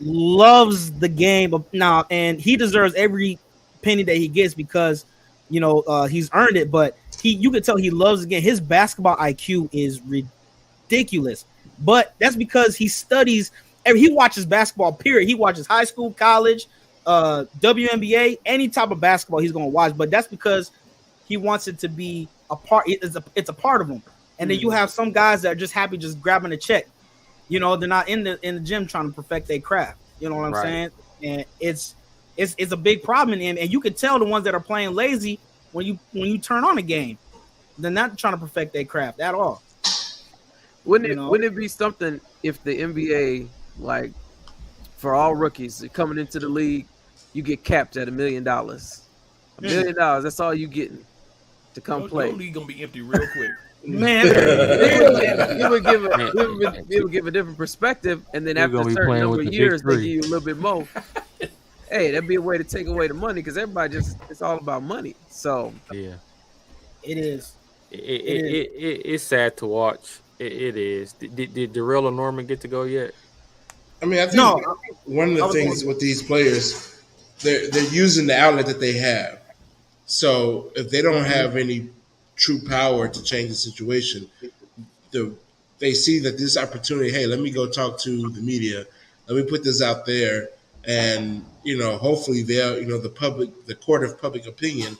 loves the game now, and he deserves every penny that he gets because he's earned it. But you can tell he loves the game. His basketball IQ is ridiculous, but that's because he studies. He watches basketball. Period. He watches high school, college, WNBA, any type of basketball he's going to watch. But that's because he wants it to be a part. It's a part of him. And then you have some guys that are just happy just grabbing a check. They're not in the gym trying to perfect their craft. You know what I'm saying? And it's a big problem. And you can tell the ones that are playing lazy when you turn on a game. They're not trying to perfect their craft at all. Wouldn't it be something if the NBA, like, for all rookies coming into the league, you get capped at $1 million? $1 million, that's all you getting to come play. Your league gonna be empty real quick. Man, it would give a different perspective, and then after a certain number of years, they give you a little bit more. Hey, that'd be a way to take away the money, because everybody it's all about money. So yeah, it is. It's sad to watch. It is. Did Darrell or Norman get to go yet? I mean, I think one of the things with these players, they're using the outlet that they have. So if they don't have any true power to change the situation, they see that this opportunity, hey, let me go talk to the media, let me put this out there, and hopefully they'll, the court of public opinion,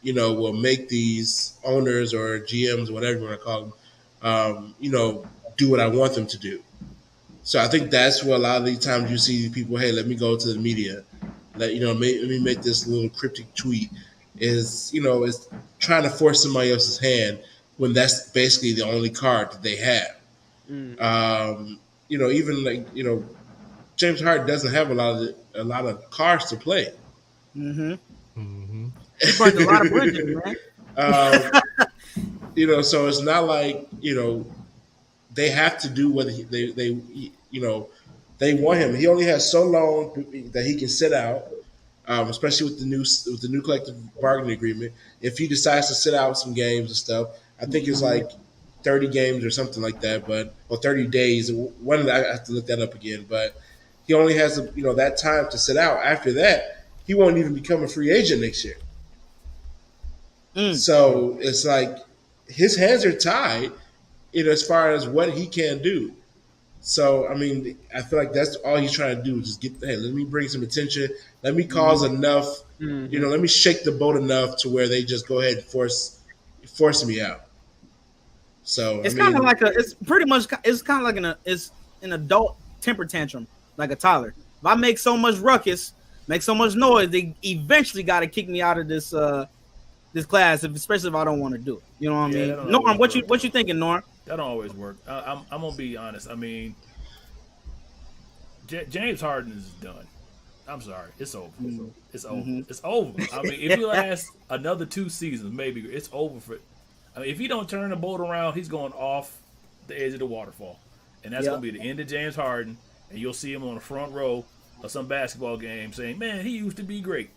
will make these owners or GMs, whatever you want to call them, do what I want them to do. So I think that's where a lot of these times you see people, hey, let me go to the media, let me make this little cryptic tweet. Is trying to force somebody else's hand when that's basically the only card that they have. Even like James Harden doesn't have a lot of cards to play. Mm-hmm. He burned a lot of bridges, man. So it's not like they have to do what they want him. He only has so long that he can sit out. Especially with the new collective bargaining agreement, if he decides to sit out some games and stuff, I think it's like 30 games or something like that, or 30 days. I have to look that up again, but he only has that time to sit out. After that, he won't even become a free agent next year. So it's like his hands are tied, as far as what he can do. So, I mean, I feel like that's all he's trying to do is just let me bring some attention. Let me cause enough, let me shake the boat enough to where they just go ahead and force me out. So it's kind of like it's kind of like an adult temper tantrum, like a toddler. If I make so much ruckus, make so much noise, they eventually got to kick me out of this class, especially if I don't want to do it. You know what I mean? Norm, what you thinking, Norm? That don't always work. I'm gonna be honest. I mean, James Harden is done. I'm sorry, it's over. It's over. It's over. I mean, if he lasts another 2 seasons, maybe it's over for. I mean, if he don't turn the boat around, he's going off the edge of the waterfall, and that's gonna be the end of James Harden. And you'll see him on the front row of some basketball game saying, "Man, he used to be great."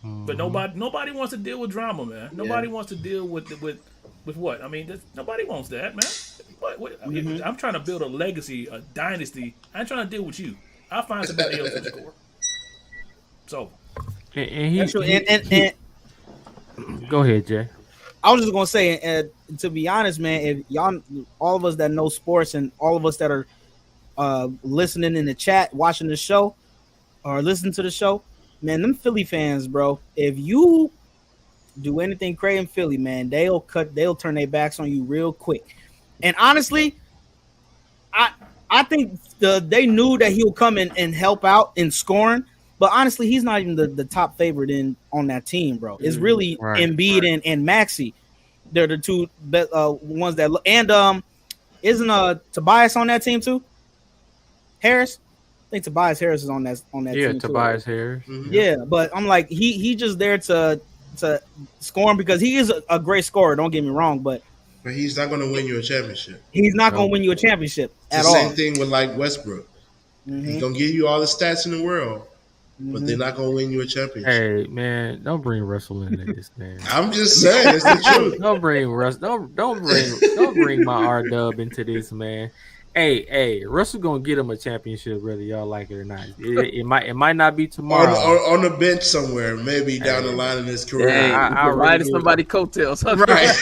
But nobody wants to deal with drama, man. Nobody wants to deal with what? I mean, nobody wants that, man. I'm trying to build a legacy, a dynasty. I ain't trying to deal with you. I'll find somebody else to score. So, and go ahead, Jay. I was just gonna say, to be honest, man, if y'all, all of us that know sports, and all of us that are listening in the chat, watching the show, or listening to the show, man, them Philly fans, bro. If you do anything crazy in Philly, man, they'll turn their backs on you real quick. And honestly, I think they knew that he'll come in and help out in scoring. But honestly, he's not even the top favorite on that team, bro. It's really Embiid and Maxey. They're the two ones that – and isn't Tobias on that team too? Harris? I think Tobias Harris is on that team too. Yeah, Tobias Harris. Mm-hmm. Yeah, but I'm like, he just there to score him because he is a great scorer, don't get me wrong, but he's not going to win you a championship. He's not going to win you a championship at all. Same thing with like Westbrook. Mm-hmm. He's going to give you all the stats in the world. But they're not gonna win you a championship. Hey man, don't bring Russell into this, man. I'm just saying, it's the truth. Don't bring Russ. Don't bring my R-Dub into this, man. Hey, Russell gonna get him a championship, whether y'all like it or not. It might not be tomorrow. On the bench somewhere, maybe down the line in his career. Hey, I'll ride somebody coattails, right?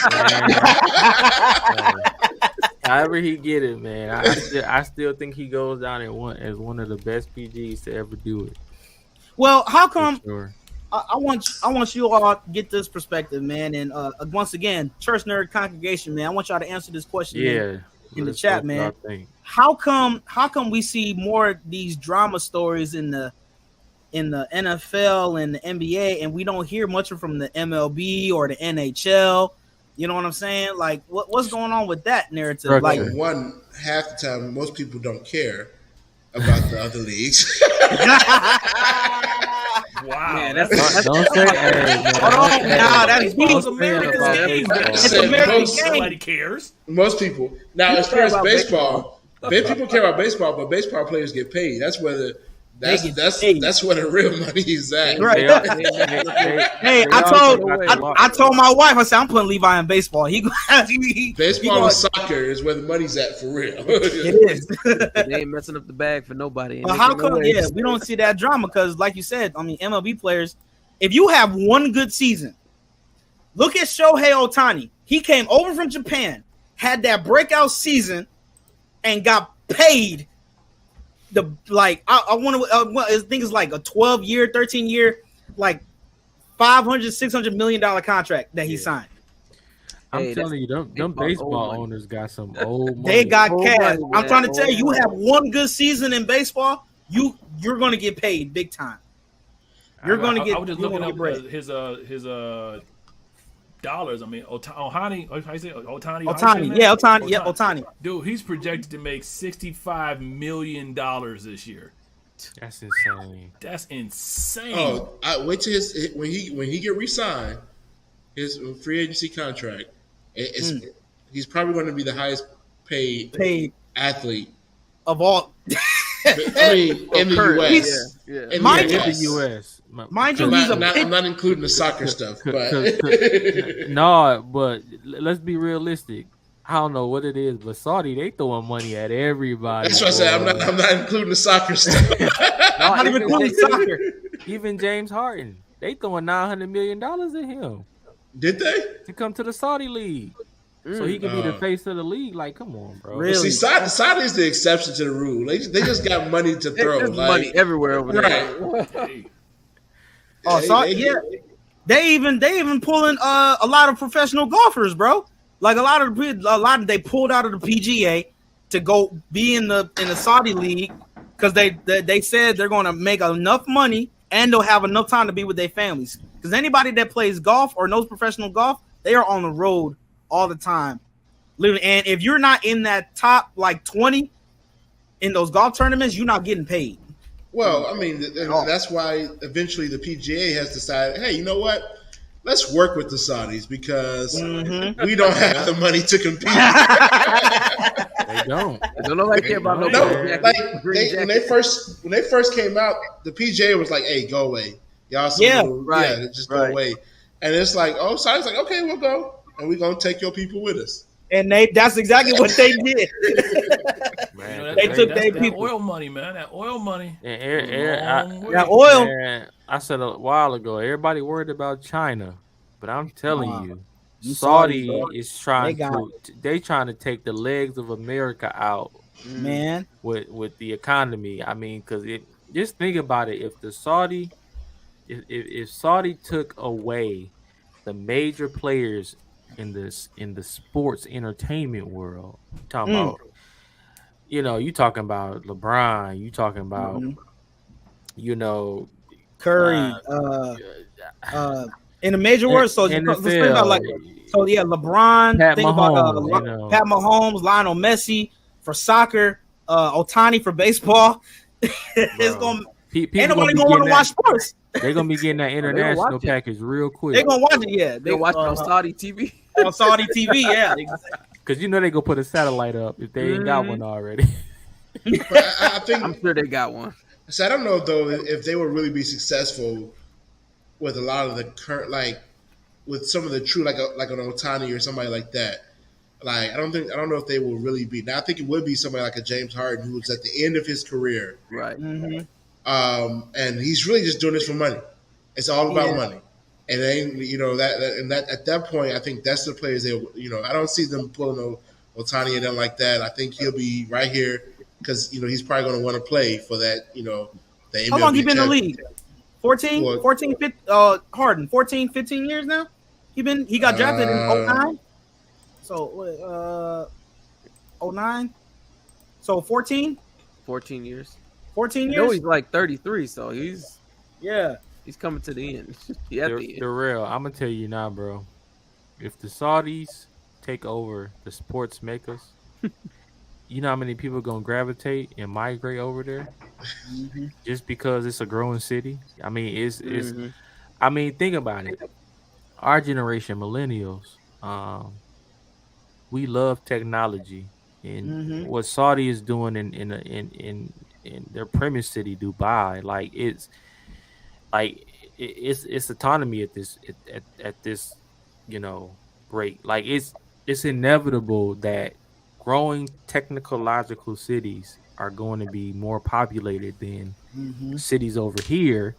However he get it, man. I still think he goes down as one of the best PGs to ever do it. Well, how come? Sure. I want you all to get this perspective, man. And once again, Church Nerd Congregation, man, I want y'all to answer this question in the chat, man. How come we see more of these drama stories in the NFL and the NBA, and we don't hear much from the MLB or the NHL? You know what I'm saying? Like, what's going on with that narrative? Right. Like, half the time, most people don't care about the other leagues. Wow, man, don't say that's American. It's American game. Nobody cares. Most people. Now, as far as baseball, people care about baseball, but baseball players get paid. That's where that's where the real money is at. Right. Hey, I told my wife, I said, I'm putting Levi in baseball. Baseball and soccer is where the money's at for real. It is. They ain't messing up the bag for nobody. But how come? Yeah, we don't see that drama because, like you said, I mean, MLB players. If you have one good season, look at Shohei Ohtani. He came over from Japan, had that breakout season, and got paid. I think it's like a 12-year, 13-year, like $500, $600 million contract that he signed. I'm telling you, them baseball owners got some old money. They got cash. I'm trying to tell you, have one good season in baseball, you're going to get paid big time. You're going to get. I was just looking up his dollars. I mean, Ohtani. How you say Ohtani? Ohtani. Dude, he's projected to make $65 million this year. That's insane. That's insane. Oh, wait till when he get re-signed, his free agency contract. He's probably going to be the highest paid athlete of all. I mean, in the U.S. In the U.S. Mind you, I'm not including the soccer stuff, but no. But let's be realistic. I don't know what it is, but Saudi, they throwing money at everybody. That's what I said. I'm not including the soccer stuff. Not even including soccer. Even James Harden, they throwing $900 million at him. Did they? To come to the Saudi league. So he could be the face of the league. Like, come on, bro. Really? See, Saudi is the exception to the rule. They just got money to throw. There's money everywhere over there. Right. They even pulling a lot of professional golfers, bro. Like a lot of they pulled out of the PGA to go be in the Saudi league because they said they're going to make enough money and they'll have enough time to be with their families. Because anybody that plays golf or knows professional golf, they are on the road all the time, literally. And if you're not in that top like 20 in those golf tournaments, you're not getting paid. Well, I mean, that's why eventually the PGA has decided, hey, you know what? Let's work with the Saudis because we don't have the money to compete. They don't. They don't nobody care about when they first came out, the PGA was like, hey, go away. Y'all just go away. And it's like, oh, Saudi's like, okay, we'll go, and we're gonna take your people with us. And that's exactly what they did. Man, they took their people. Oil money, man. That oil money. That oil. Man, I said a while ago, everybody worried about China, but I'm telling you, Saudi is trying to take the legs of America out, man, with the economy. I mean, because just think about it. If Saudi took away the major players in the sports entertainment world, you talking about LeBron, you talking about Curry, in the major words. So let's think about LeBron, Pat think Mahomes, about Pat Mahomes, Lionel Messi for soccer, Ohtani for baseball. It's gonna ain't nobody gonna want to watch sports. They're gonna be getting that international package real quick. They're gonna watch it, yeah. They'll watch it on Saudi TV. On Saudi TV, yeah. Because they gonna put a satellite up if they ain't got one already. But I think I'm sure they got one. So I don't know though if they will really be successful with a lot of the current, with some of the true, like an Ohtani or somebody like that. I don't know if they will really be. Now I think it would be somebody like a James Harden who's at the end of his career, right? Mm-hmm. And he's really just doing this for money. It's all about money, and then that at that point, I think that's the players they. I don't see them pulling Ohtani and them like that. I think he'll be right here because he's probably going to want to play for that. The MLB. How long he been in the league? 14, 15, Harden, 14, 15 years now. He got drafted in 09. So 09. So 14 years. 14 years. I know he's like 33, so he's coming to the end. The real. I'm gonna tell you now, bro. If the Saudis take over the sports makers, you know how many people are gonna gravitate and migrate over there, just because it's a growing city. I mean, it's. I mean, think about it. Our generation, millennials, we love technology, and what Saudi is doing in their premise city, Dubai, it's autonomy at this rate. Like it's inevitable that growing technological cities are going to be more populated than cities over here.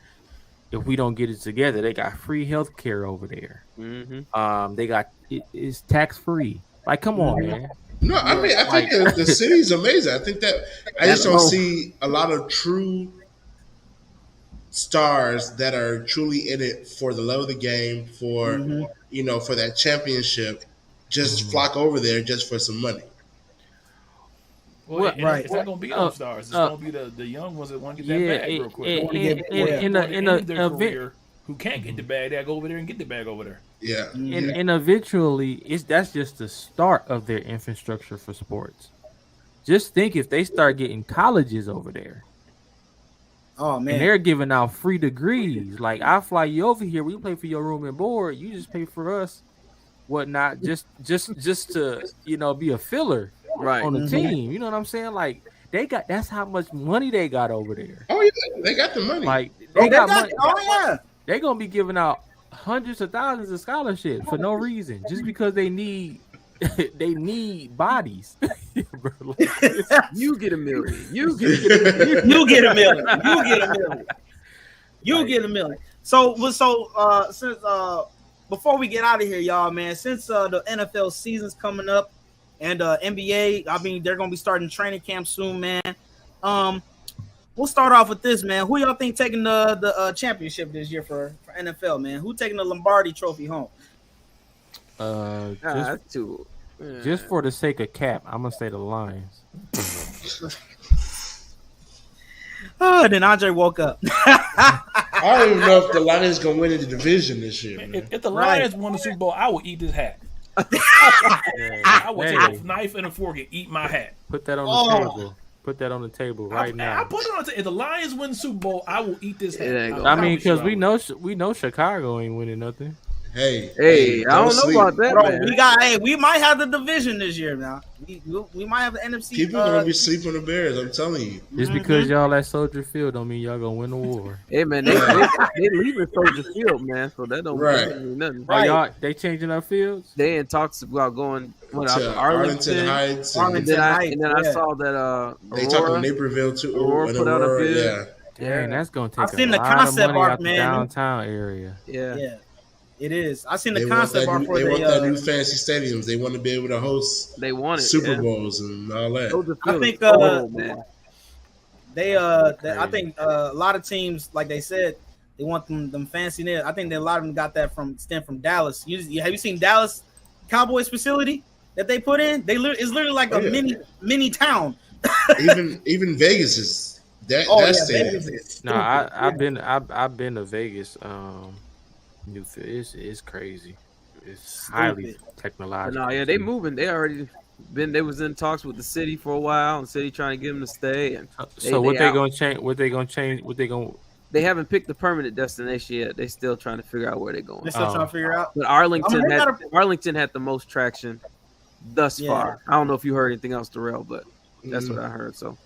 If we don't get it together, they got free healthcare over there. They got it's tax free. Like, come on, man. No, I mean, I think the city's amazing. I think that I just don't see a lot of true stars that are truly in it for the love of the game, for for that championship, just flock over there just for some money. Well, right. It's not going to be those stars. It's going to be the young ones that want to get that bag real quick. In their career, who can't get the bag, they go over there and get the bag over there. Yeah. And eventually, that's just the start of their infrastructure for sports. Just think if they start getting colleges over there. Oh man! And they're giving out free degrees. Like, I fly you over here, we pay for your room and board. You just pay for us, whatnot. Just to be a filler on the team. You know what I'm saying? Like, that's how much money they got over there. Oh yeah, they got the money. Like they got money. Oh yeah, they're gonna be giving out hundreds of thousands of scholarships for no reason, just because they need bodies. You get a million. You get a million. So since before we get out of here, y'all, man, since the NFL season's coming up and NBA, I mean, they're gonna be starting training camp soon, man. We'll start off with this, man. Who y'all think taking the championship this year for NFL, man? Who taking the Lombardi Trophy home? Just for the sake of cap, I'm gonna say the Lions. Oh, then Andre woke up. I don't even know if the Lions gonna win in the division this year. If the Lions won the Super Bowl, I would eat this hat. I would take a knife and a fork and eat my hat. Put that on the table. Put that on the table right now. I put it on the table. If the Lions win the Super Bowl, I will eat this hat. I mean, because we know Chicago ain't winning nothing. Hey, I don't know about that, Bro, man. we might have the division this year now. We might have the NFC. People gonna be sleeping on the Bears. I'm telling you. Just because y'all at Soldier Field don't mean y'all gonna win the war. Hey, man, they leaving Soldier Field, man, so that don't mean nothing. Right. Y'all, they changing our fields? They in talks about going to Arlington Heights. And then I saw that they talked to Naperville too. Aurora put out a bid. Yeah. Dang, that's gonna take I've seen a the lot concept of money art, out the man. downtown area. Yeah. It is. I seen the They concept art for they want that new fancy stadiums. They want to be able to host Super Bowls and all that. I think I think a lot of teams, like they said, they want them fancy there. I think that a lot of them got that from Dallas. Have you seen Dallas Cowboys facility that they put in? It's literally like a mini town. even Vegas is that stadium. No, I've been to Vegas. New field, it's crazy. It's highly technological. No, yeah, they moving. They already been. They was in talks with the city for a while, and city trying to get them to stay. And what they gonna change? What they gonna change? What they gonna? They haven't picked the permanent destination yet. They still trying to figure out where they're going. They're still trying to figure out. But Arlington had the most traction thus far. I don't know if you heard anything else, Darrell, but that's what I heard. So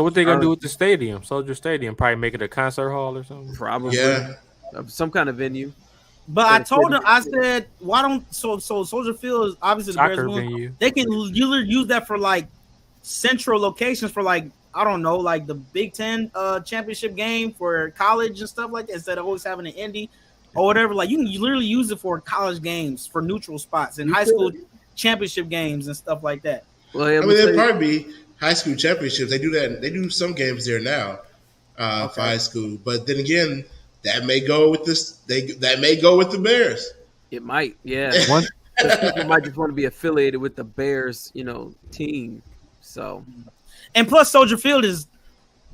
what they gonna do with the stadium? Soldier Stadium? Probably make it a concert hall or something. Probably. Yeah. Some kind of venue. But I told him, I said, why don't Soldier Field is obviously the Bears venue. They can use that for like central locations for like, I don't know, like the Big Ten championship game for college and stuff like that, instead of always having an Indy or whatever. Like you can literally use it for college games, for neutral spots, and high school championship games and stuff like that. Well, I mean, there'll probably be high school championships. They do that. They do some games there now for high school, but then again. That may go with this. That may go with the Bears. It might, yeah. People might just want to be affiliated with the Bears, team. So, and plus, Soldier Field is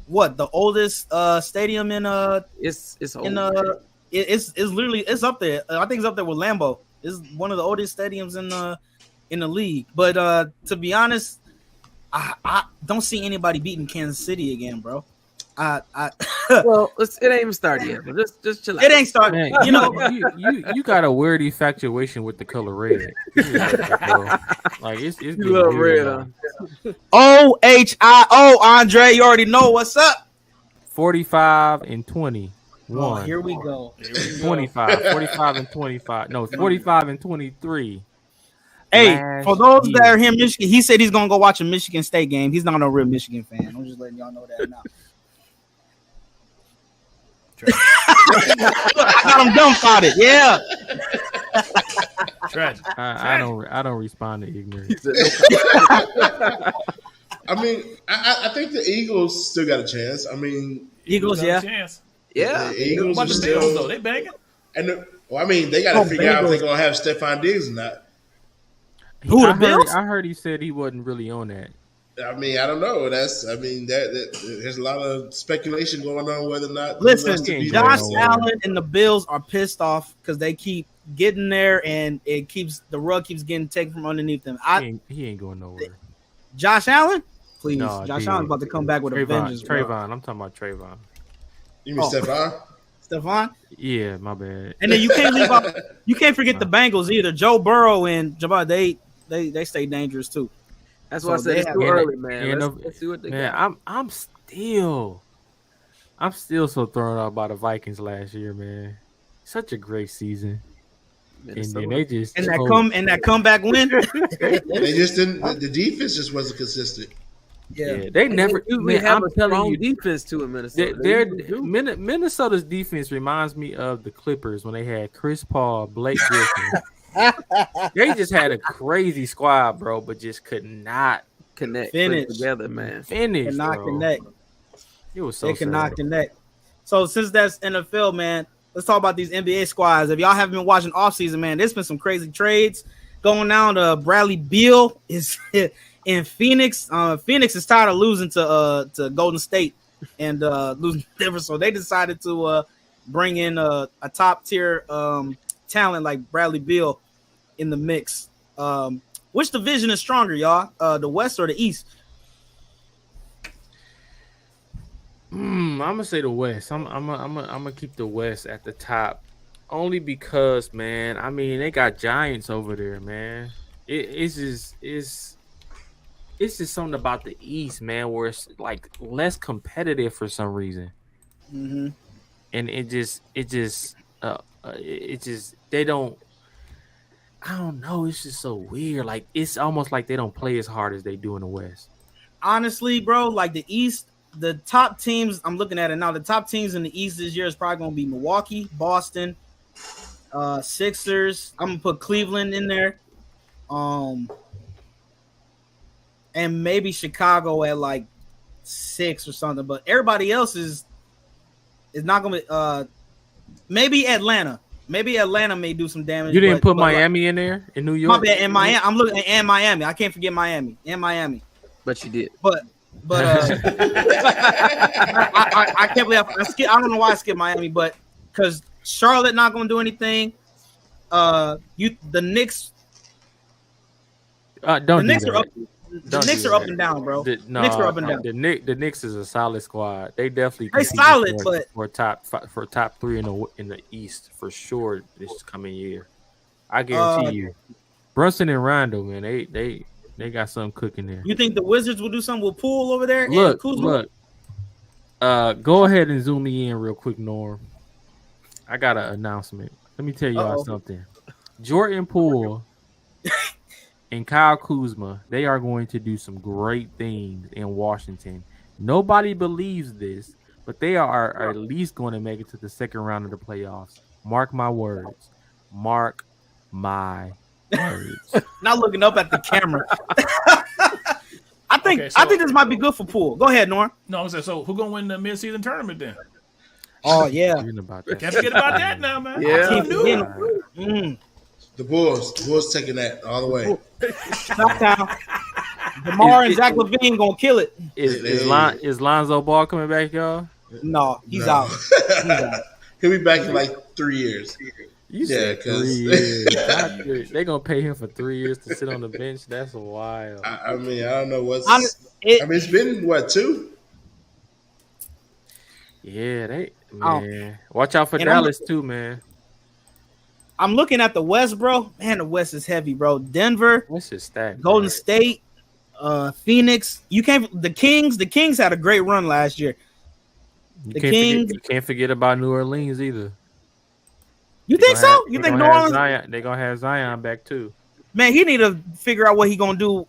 what the oldest stadium in It's old. It's literally up there. I think it's up there with Lambeau. It's one of the oldest stadiums in the league. But to be honest, I don't see anybody beating Kansas City again, bro. Well, it ain't even started yet. But just chill out. It ain't started. Man, you got a weird infatuation with the color red. Like it's you love red. OHIO, Andre. You already know what's up. 45 and 21. Oh, here we go. 45 and 25. No, 45 and 23. Hey, for those that are here in Michigan, he said he's gonna go watch a Michigan State game. He's not a real Michigan fan. I'm just letting y'all know that now. I got him dumbfounded. Yeah. Tragic. I don't respond to ignorance. I mean, I think the Eagles still got a chance. I mean, Eagles, got a chance. Yeah. The Eagles are still though. They banging. And I mean, they got to figure out if they're gonna have Stephon Diggs or not. I heard he said he wasn't really on that. I mean, I don't know. There's a lot of speculation going on whether or not. Listen, Josh Allen and the Bills are pissed off because they keep getting there, and the rug keeps getting taken from underneath them. He ain't going nowhere. Josh Allen, please. No, Josh Allen's about to come back with a vengeance. Trayvon, I'm talking about Trayvon. You mean Stephon? Stephon? Yeah, my bad. And then you can't leave out. You can't forget the Bengals either. Joe Burrow and Jabbar, they stay dangerous too. That's why I said it's too early, man. Let's see what they got. I'm still so thrown out by the Vikings last year, man. Such a great season. Minnesota. And then they just that comeback win. They just didn't. The defense just wasn't consistent. Yeah, they never. We have a strong defense too in Minnesota. Minnesota's defense reminds me of the Clippers when they had Chris Paul, Blake Griffin. They just had a crazy squad, bro, but just could not finish together, man. Connect. It was so they cannot connect. So since that's NFL, man, let's talk about these NBA squads. If y'all haven't been watching offseason, man, there's been some crazy trades going down. Bradley Beal is in Phoenix. Phoenix is tired of losing to Golden State and losing to Denver, so they decided to bring in a top tier talent like Bradley Beal in the mix. Which division is stronger, y'all? The West or the East? I'm gonna say the West. I'm gonna keep the West at the top. Only because, man. I mean, they got giants over there, man. It's just something about the East, man, where it's like less competitive for some reason, Mm-hmm. and they don't. I don't know. It's just so weird. Like it's almost like they don't play as hard as they do in the West. Honestly, bro, like the East, the top teams, I'm looking at it now. The top teams in the East this year is probably going to be Milwaukee, Boston, Sixers. I'm gonna put Cleveland in there, and maybe Chicago at like 6 or something. But everybody else is not gonna be. Maybe Atlanta. Maybe Atlanta may do some damage. You didn't put but Miami in there in New York. My bad. And Miami. I'm looking at Miami. I can't forget Miami and Miami. But you did. But I can't believe I skip. I don't know why I skipped Miami, but because Charlotte not going to do anything. The Knicks. Don't The do Knicks that. are up. The Don't Knicks do are up that. and down, bro. The Knicks are up and down. The Knicks is a solid squad. They definitely They compete solid, but for top 3 in the East for sure this coming year. I guarantee you. Brunson and Rondo, man, they got something cooking there. you think the Wizards will do something with Poole over there? Look, and Kuzma? look. Go ahead and zoom me in real quick, Norm. I got an announcement. Let me tell y'all something. Jordan Poole and Kyle Kuzma, they are going to do some great things in Washington. Nobody believes this, but they are at least going to make it to the second round of the playoffs. Mark my words. Mark my words. Not looking up at the camera. I think this might be good for Poole. Go ahead, Norm. No, I'm saying, so who gonna win the midseason tournament then? Oh yeah. About that. Can't forget about that now, man. Yeah. The Bulls taking that all the way. Knockdown. DeMar and Zach LaVine gonna kill it. Is Lonzo Ball coming back, y'all? No, he's No. out. He's out. He'll be back in like 3 years. You Yeah, said 3 years. They gonna pay him for 3 years to sit on the bench. That's wild. I mean, I don't know what's. It- I mean, it's been what 2? Yeah, man. Watch out for And Dallas too, man. I'm looking at the West, bro. Man, the West is heavy, bro. Denver, What's his stack? Golden man? State, Phoenix. You can't. The Kings had a great run last year. You can't forget about New Orleans either. You think so? You think New Orleans? They're gonna have Zion back too. Man, he need to figure out what he gonna do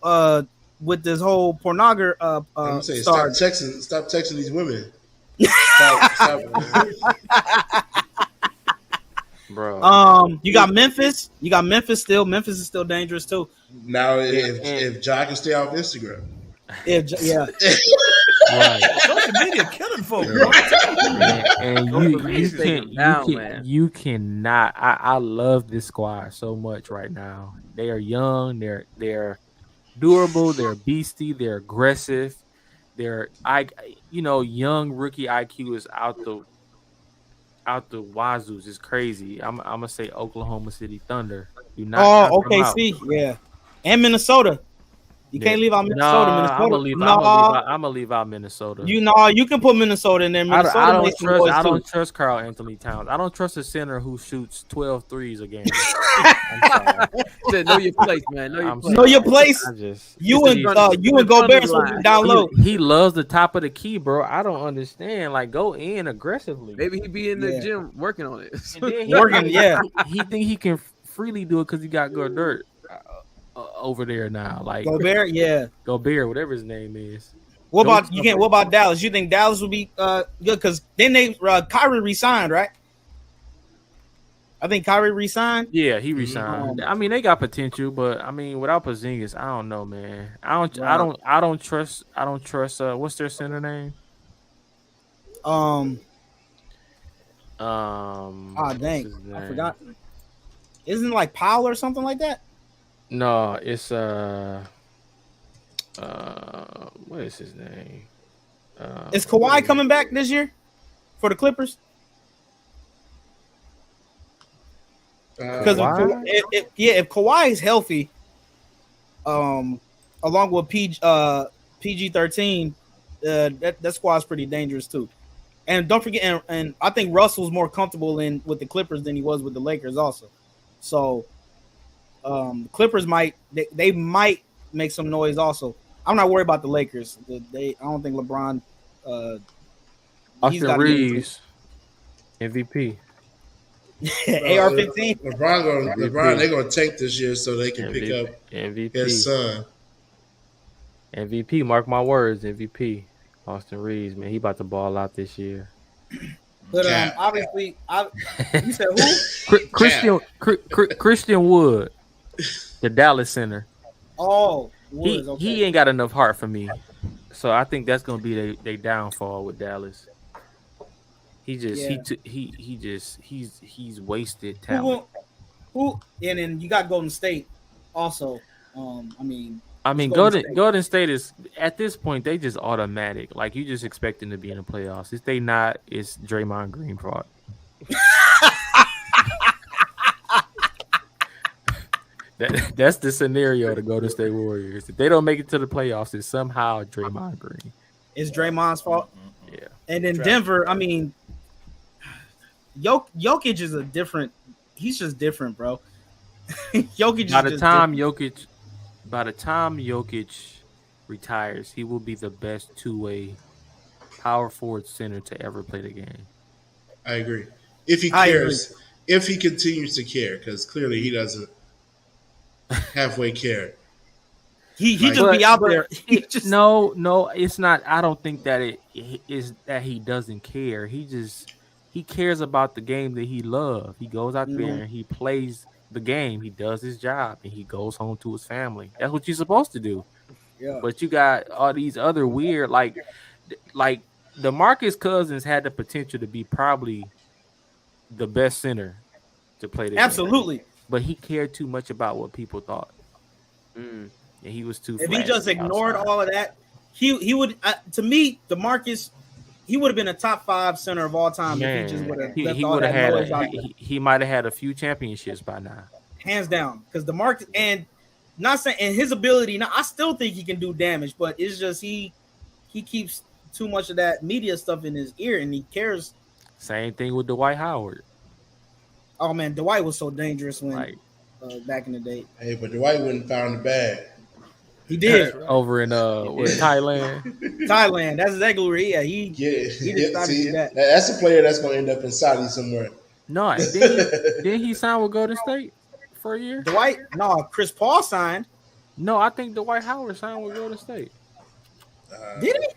with this whole pornography I'm saying, star. stop texting these women. Stop. Bro. You got Memphis. You got Memphis still. Memphis is still dangerous too. Now, if Ja can stay off Instagram, Yeah. Right. Social media killing folks. And you cannot. I love this squad so much right now. They are young. They're durable. They're beastie. They're aggressive. Young rookie IQ is out the wazoos. It's crazy. I'm gonna say Oklahoma City Thunder. Do not. Oh, OKC. Yeah, and Minnesota. You can't leave out Minnesota. I'm gonna leave out Minnesota. You can put Minnesota in there. Minnesota I don't trust Karl Anthony Towns. I don't trust a center who shoots 12 threes a game. I'm sorry. Know your place, man. Know your place. You and Gobert down low. He loves the top of the key, bro. I don't understand. Like, go in aggressively. Maybe he be in the gym working on it. He think he can freely do it because he got good dirt over there now. Like Gobert, Gobert, whatever his name is. What about Dallas? You think Dallas will be good? Because then Kyrie resigned, right? I think Kyrie resigned. Yeah, he resigned. I mean, they got potential, but I mean, without Porzingis, I don't know, man. I don't trust. What's their center name? Dang, I forgot. Isn't it like Powell or something like that? No, it's what is his name? Is Kawhi coming back this year for the Clippers? Because if Kawhi is healthy, along with PG-13, that squad's pretty dangerous too. And don't forget, and I think Russell's more comfortable with the Clippers than he was with the Lakers also. So Clippers might make some noise also. I'm not worried about the Lakers. I don't think LeBron. Austin Reeves, MVP. AR-15. LeBron, they're gonna tank this year so they can pick up MVP. His son. MVP, mark my words, MVP. Austin Reeves, man, he about to ball out this year. But obviously, you said who? Christian Wood, the Dallas center. Oh, Woods, he ain't got enough heart for me, so I think that's gonna be their downfall with Dallas. He's wasted talent. Who? And then you got Golden State also. Golden State is at this point they just automatic. Like you just expect them to be in the playoffs. If they not, it's Draymond Green fault. That's the scenario to Golden State Warriors. If they don't make it to the playoffs, it's somehow Draymond Green. It's Draymond's fault. Yeah. And then Denver, I mean, Jokic is a different. He's just different, bro. Jokic. By the time Jokic retires, he will be the best two-way power forward center to ever play the game. I agree. If he cares, if he continues to care, because clearly he doesn't halfway care. He just be out there. No, it's not. I don't think that it is that he doesn't care. He cares about the game that he loves. He goes out there and he plays the game. He does his job and he goes home to his family. That's what you're supposed to do. Yeah. But you got all these other weird like DeMarcus Cousins had the potential to be probably the best center to play the Absolutely. game. But he cared too much about what people thought. And he was too. If he just ignored all of that, he would. To me, DeMarcus, he would have been a top 5 center of all time. Man, if he just would have. He might have had a few championships by now. Hands down, because DeMarcus and not saying and his ability. Now, I still think he can do damage, but it's just he keeps too much of that media stuff in his ear, and he cares. Same thing with Dwight Howard. Oh man, Dwight was so dangerous when back in the day. Hey, but Dwight wouldn't found the bag. He did over in Thailand. Thailand, that's exactly where he decided to do that. That's a player that's going to end up in Saudi somewhere. No, didn't he sign with Golden State for a year? Dwight, no, Chris Paul signed. No, I think Dwight Howard signed with Golden State. Did he?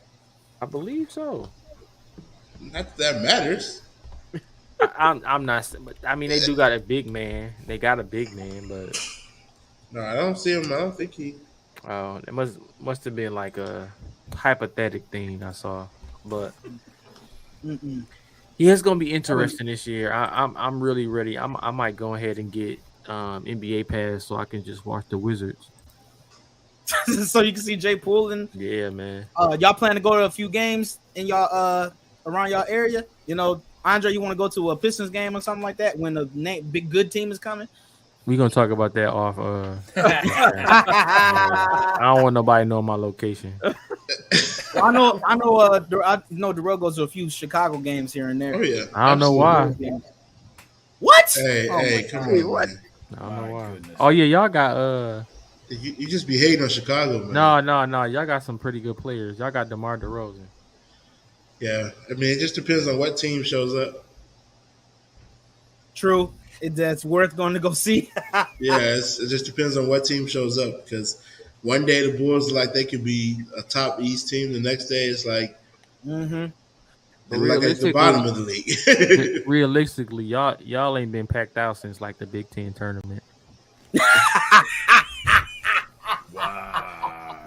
I believe so. Not that matters. I'm not, but I mean they do got a big man. They got a big man, but no, I don't see him. I don't think he. Oh, it must have been like a hypothetical thing I saw, but yeah, it's gonna be interesting this year. I'm really ready. I might go ahead and get NBA Pass so I can just watch the Wizards. So you can see Jay Poole and man. Y'all plan to go to a few games in y'all around y'all area? You know, Andre, you want to go to a Pistons game or something like that when the big good team is coming? We're gonna talk about that off. I don't want nobody know my location. I know. Darrell goes to a few Chicago games here and there. Oh yeah. I don't know why. What? Hey, come on, what? man. I don't know why. Oh yeah, y'all got You just be hating on Chicago, man. No. Y'all got some pretty good players. Y'all got DeMar DeRozan. Yeah, I mean, it just depends on what team shows up. True. That's worth going to go see. Yeah, it just depends on what team shows up. Because one day the Bulls like they could be a top East team. The next day it's like, they're like at the bottom of the league. Realistically, y'all ain't been packed out since like the Big Ten tournament. Wow.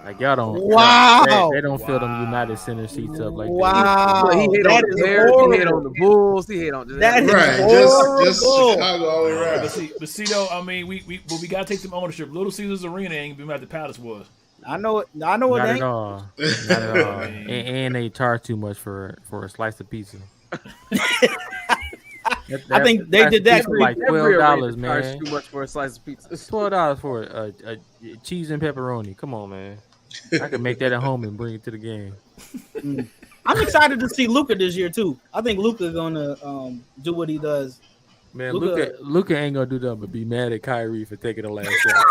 Like y'all don't. Wow. They don't fill them United Center seats up like that. Wow. He hit on the Bears. He hit on the Bulls. He hit on that. Right. Just Chicago all around. But see though, I mean, we gotta take them ownership. Little Caesars Arena ain't been like the Palace was. I know it. Not at all. Not at all. And they charge too much for a slice of pizza. I think they did that for like $12, man. Too much for a slice of pizza. $12 for a cheese and pepperoni. Come on, man. I could make that at home and bring it to the game. I'm excited to see Luka this year too. I think Luka gonna do what he does. Man, Luka ain't gonna do nothing but be mad at Kyrie for taking the last shot.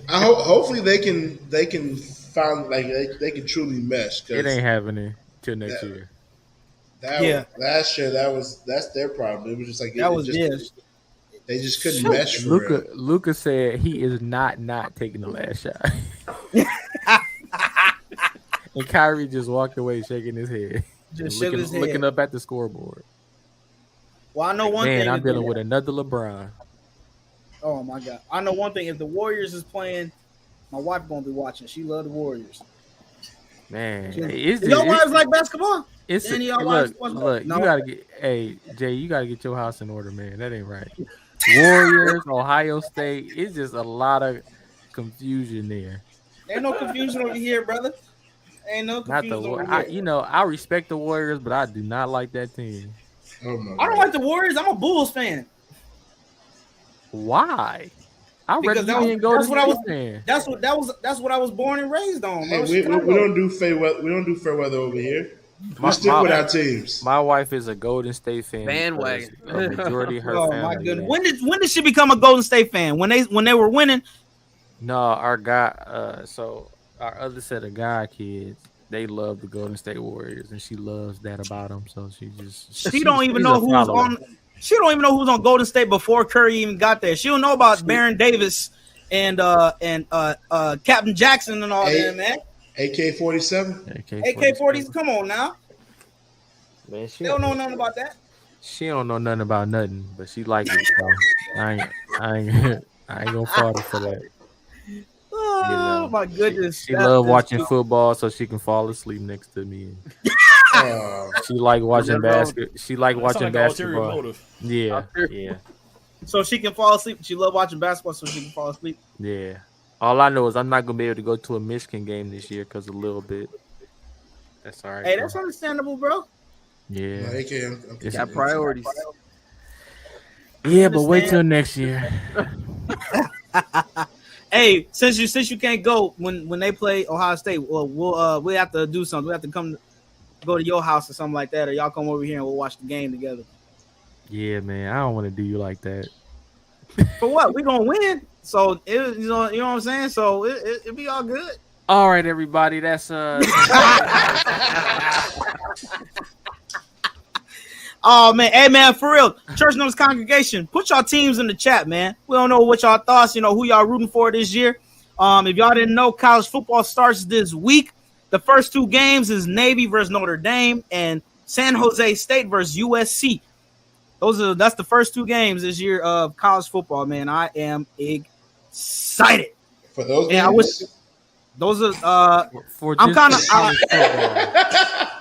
Hopefully they can find they can truly mesh. It ain't happening till next year. Last year that's their problem. It was just like they just couldn't mesh. Luka said he is not taking the last shot. And Kyrie just walked away shaking his head. Looking up at the scoreboard. Well, I know one thing. Man, I'm dealing with another LeBron. Oh my God. I know one thing. If the Warriors is playing, my wife gonna be watching. She love the Warriors. Man, y'all wives like basketball? Look, no. You gotta get Jay, you gotta get your house in order, man. That ain't right. Warriors, Ohio State, it's just a lot of confusion there. Ain't no confusion over here, brother. Ain't no confusion over here. I respect the Warriors, but I do not like that team. Oh my I don't like the Warriors. I'm a Bulls fan. Why? That's what I was born and raised on. Hey, we don't do fair weather over here. We stick with our teams. My wife is a Golden State fan. Bandwagon. A majority of her family. My goodness. When did she become a Golden State fan? When they were winning? No, our guy. So our other set of guy kids, they love the Golden State Warriors, and she loves that about them. So she don't even know who's on. She don't even know who's on Golden State before Curry even got there. She don't know about Baron Davis and Captain Jackson and all that, man. AK-47. AK-40s. Come on now. Man, they don't know nothing about that. She don't know nothing about nothing, but she likes it. So I ain't gonna fault her for that. Oh my goodness! She loves watching football, so she can fall asleep next to me. She like watching basketball. She like watching basketball. Yeah. So she can fall asleep. She love watching basketball, so she can fall asleep. Yeah. All I know is I'm not gonna be able to go to a Michigan game this year because a little bit. That's all right. Hey, that's understandable, bro. Yeah. It's got priorities. Yeah, but wait till next year. Hey, since you can't go when they play Ohio State, we'll have to do something. We have to go to your house or something like that, or y'all come over here and we'll watch the game together. Yeah, man, I don't want to do you like that. For what? We gonna win, so you know what I'm saying. So it'll be all good. All right, everybody, that's Oh man, hey man, for real, Church Notes congregation, put y'all teams in the chat, man. We don't know what y'all thoughts, who y'all rooting for this year. If y'all didn't know, college football starts this week. The first two games is Navy versus Notre Dame and San Jose State versus USC. That's the first two games this year of college football, man. I am excited for those games. Yeah, I wish those are. I'm kind of.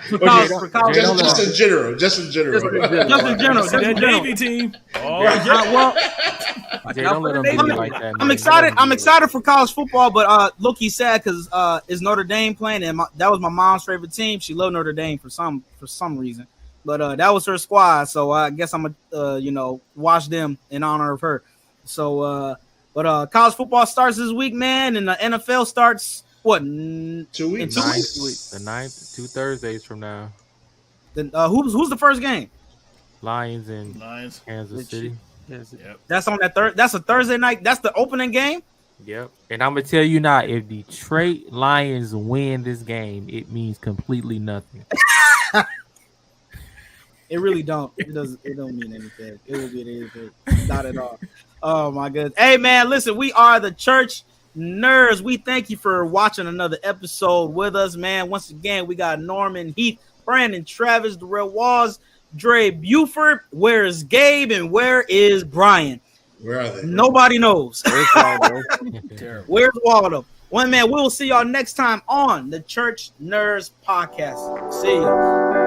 Just in general. That Navy team. I'm excited. I'm excited for college football, but low-key sad because it's Notre Dame playing, and that was my mom's favorite team. She loved Notre Dame for some reason, but that was her squad, so I guess I'm gonna watch them in honor of her. So, but college football starts this week, man, and the NFL starts. What? 2 weeks? The 9th, 2 Thursdays from now. Then who's the first game? Lions, Kansas City. Yep. That's on that third. That's a Thursday night. That's the opening game. Yep. And I'm gonna tell you now, if Detroit Lions win this game, it means completely nothing. It really don't. It don't mean anything. It will be anything. Not at all. Oh my goodness. Hey man, listen, we are the Church Nerds. We thank you for watching another episode with us, man. Once again, we got Norman Heath, Brandon Travis, Darrell Walls, Dre Buford. Where is Gabe and where is Brian? Where are they? Nobody knows. Where's Waldo? Where's Waldo? One man, we will see y'all next time on the Church Nerds Podcast. See you.